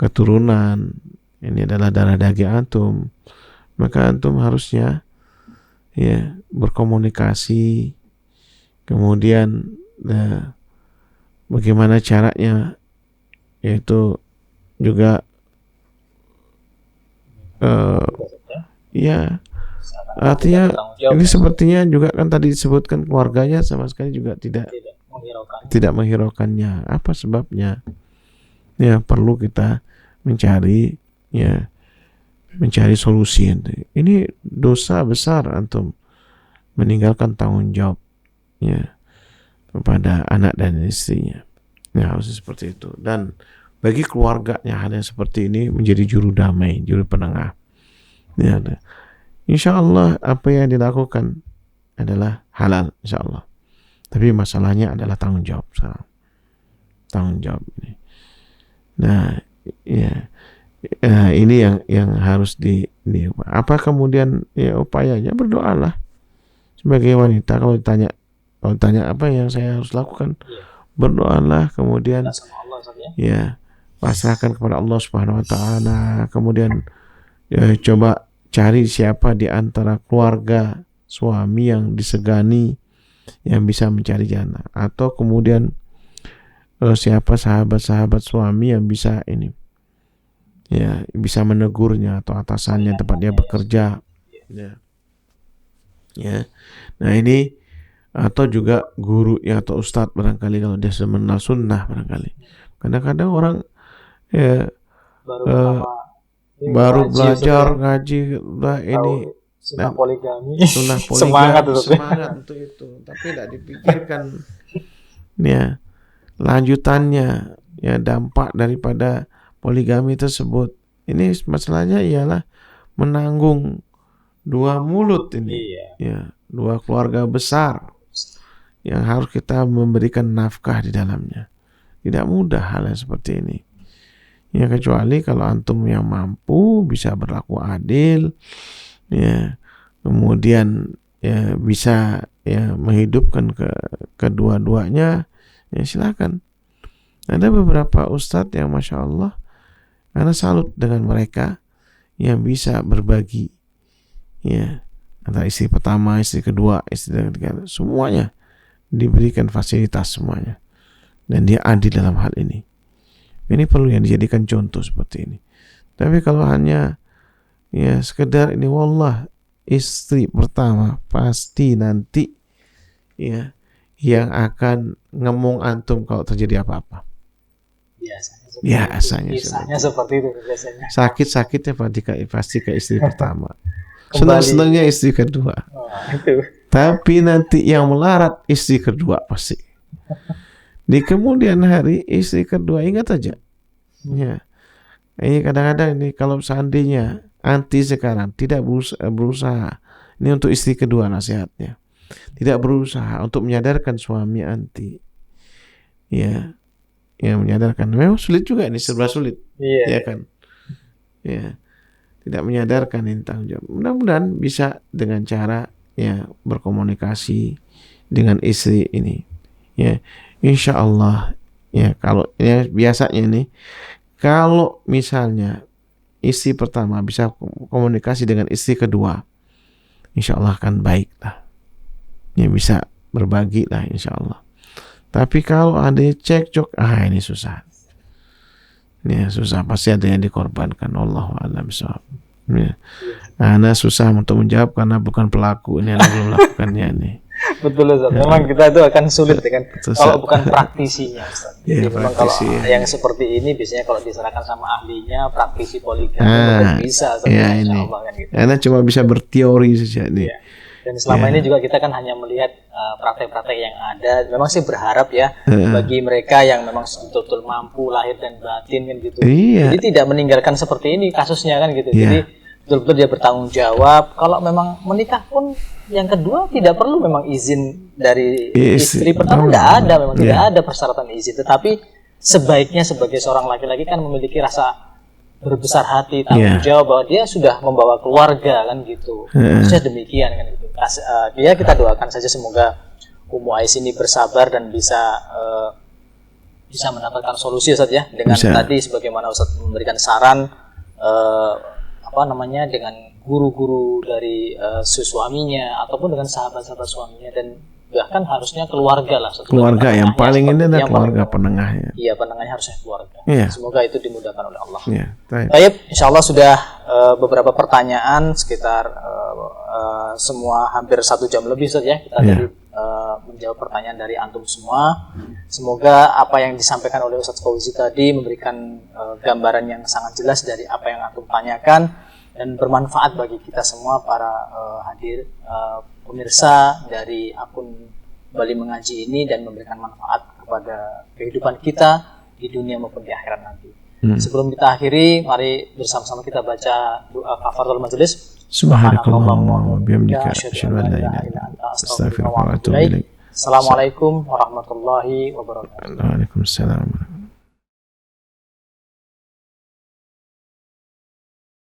keturunan, ini adalah darah daging antum, maka antum harusnya ya berkomunikasi, kemudian bagaimana caranya, yaitu juga ya artinya ini sepertinya juga kan tadi disebutkan keluarganya sama sekali juga tidak menghiraukannya. Apa sebabnya? Ya perlu kita mencari ya mencari solusi. Ini dosa besar antum meninggalkan tanggung jawab ya kepada anak dan istrinya. Ya, harus seperti itu. Dan bagi keluarganya hal yang seperti ini menjadi juru damai, juru penengah. Ya, insya Allah apa yang dilakukan adalah halal, insya Allah. Tapi masalahnya adalah tanggung jawab sekarang. Tanggung jawab ini. Nah, ya, ini yang harus apa kemudian ya upayanya, berdoalah sebagai wanita. Kalau ditanya apa yang saya harus lakukan, berdoalah, kemudian ya pasrahkan kepada Allah Subhanahu wa taala, kemudian ya, coba cari siapa di antara keluarga suami yang disegani yang bisa mencari jana, atau kemudian siapa sahabat-sahabat suami yang bisa ini ya bisa menegurnya, atau atasannya tempat dia bekerja ya. Nah ini, atau juga guru ya atau ustadz barangkali kalau dia sudah mengenal sunnah barangkali. Kadang-kadang orang ya baru belajar ngaji lah ini sunnah poligami, semangat untuk itu, tapi tidak dipikirkan ya lanjutannya, ya dampak daripada poligami tersebut. Ini masalahnya ialah menanggung dua mulut ini, ya dua keluarga besar yang harus kita memberikan nafkah di dalamnya. Tidak mudah hal yang seperti ini. Ya kecuali kalau antum yang mampu bisa berlaku adil, ya kemudian ya bisa ya menghidupkan kedua-duanya, ya silakan. Ada beberapa ustadz yang masya Allah, karena salut dengan mereka yang bisa berbagi, ya antara istri pertama, istri kedua, istri ketiga, semuanya diberikan fasilitas semuanya, dan dia adil dalam hal ini. Ini perlu yang dijadikan contoh seperti ini. Tapi kalau hanya ya sekedar ini, wallah istri pertama pasti nanti ya yang akan ngemong antum kalau terjadi apa-apa. Biasanya seperti itu biasanya. Sakit-sakitnya pasti ke istri pertama. Senang-senangnya istri kedua. Itu. Tapi nanti yang melarat istri kedua pasti. Di kemudian hari istri kedua, ingat aja. Ya. Ini kadang-kadang ini kalau seandainya anti sekarang tidak berusaha, ini untuk istri kedua nasihatnya, tidak berusaha untuk menyadarkan suami anti, ya, yang menyadarkan, memang sulit juga ini, serba sulit, ya kan, ya, tidak menyadarkan ini tanggung jawab. Mudah-mudahan bisa dengan cara ya berkomunikasi dengan istri ini, ya, insya Allah, ya kalau ya biasanya nih, kalau misalnya istri pertama bisa komunikasi dengan istri kedua, insya Allah akan baik lah. Ya bisa berbagi lah insya Allah. Tapi kalau ada cekcok, ini susah. Ya susah, pasti ada yang dikorbankan. Allahu a'lam bishawab. Ya. Ana susah untuk menjawab karena bukan pelaku, ini Ana belum melakukannya nih. Betul Ustaz. Memang kita itu akan sulit kan kalau bukan praktisinya Ustaz. Jadi memang kalau yang seperti ini biasanya kalau diserahkan sama ahlinya, praktisi poligami bisa insyaallah kan gitu. Karena cuma bisa berteori saja nih. Ya. Dan selama ini juga kita kan hanya melihat praktek-praktek yang ada. Memang sih berharap ya bagi mereka yang memang betul-betul mampu lahir dan batin kan gitu. Jadi tidak meninggalkan seperti ini kasusnya kan gitu. Jadi betul-betul dia bertanggung jawab. Kalau memang menikah pun yang kedua tidak perlu memang izin dari istri pertama, tidak ada, memang tidak ada persyaratan izin. Tetapi sebaiknya sebagai seorang laki-laki kan memiliki rasa berbesar hati, tanggung jawab bahwa dia sudah membawa keluarga kan gitu. Harusnya demikian kan gitu. Ya kita doakan saja semoga Ummu Ais ini bersabar dan bisa mendapatkan solusi Ustaz ya, dengan tadi sebagaimana Ustaz memberikan saran dengan guru-guru dari suaminya ataupun dengan sahabat-sahabat suaminya, dan bahkan harusnya keluarga lah. Keluarga yang paling ini adalah keluarga penengahnya. Iya, penengahnya harusnya keluarga. Semoga itu dimudahkan oleh Allah. Baik, insyaallah sudah beberapa pertanyaan sekitar semua hampir 1 jam lebih Ustaz ya. Kita tadi menjawab pertanyaan dari antum semua. Semoga apa yang disampaikan oleh Ustaz Fauzi tadi memberikan gambaran yang sangat jelas dari apa yang antum tanyakan, dan bermanfaat bagi kita semua para pemirsa dari akun Bali Mengaji ini, dan memberikan manfaat kepada kehidupan kita di dunia maupun di akhirat nanti. Sebelum kita akhiri, mari bersama-sama kita baca doa kafaratul majelis. Subhanakallahumma wa bihamdika asyhadu an la ilaha illa anta astaghfiruka wa atubu ilaik. Assalamualaikum warahmatullahi wabarakatuh. Waalaikumsalam.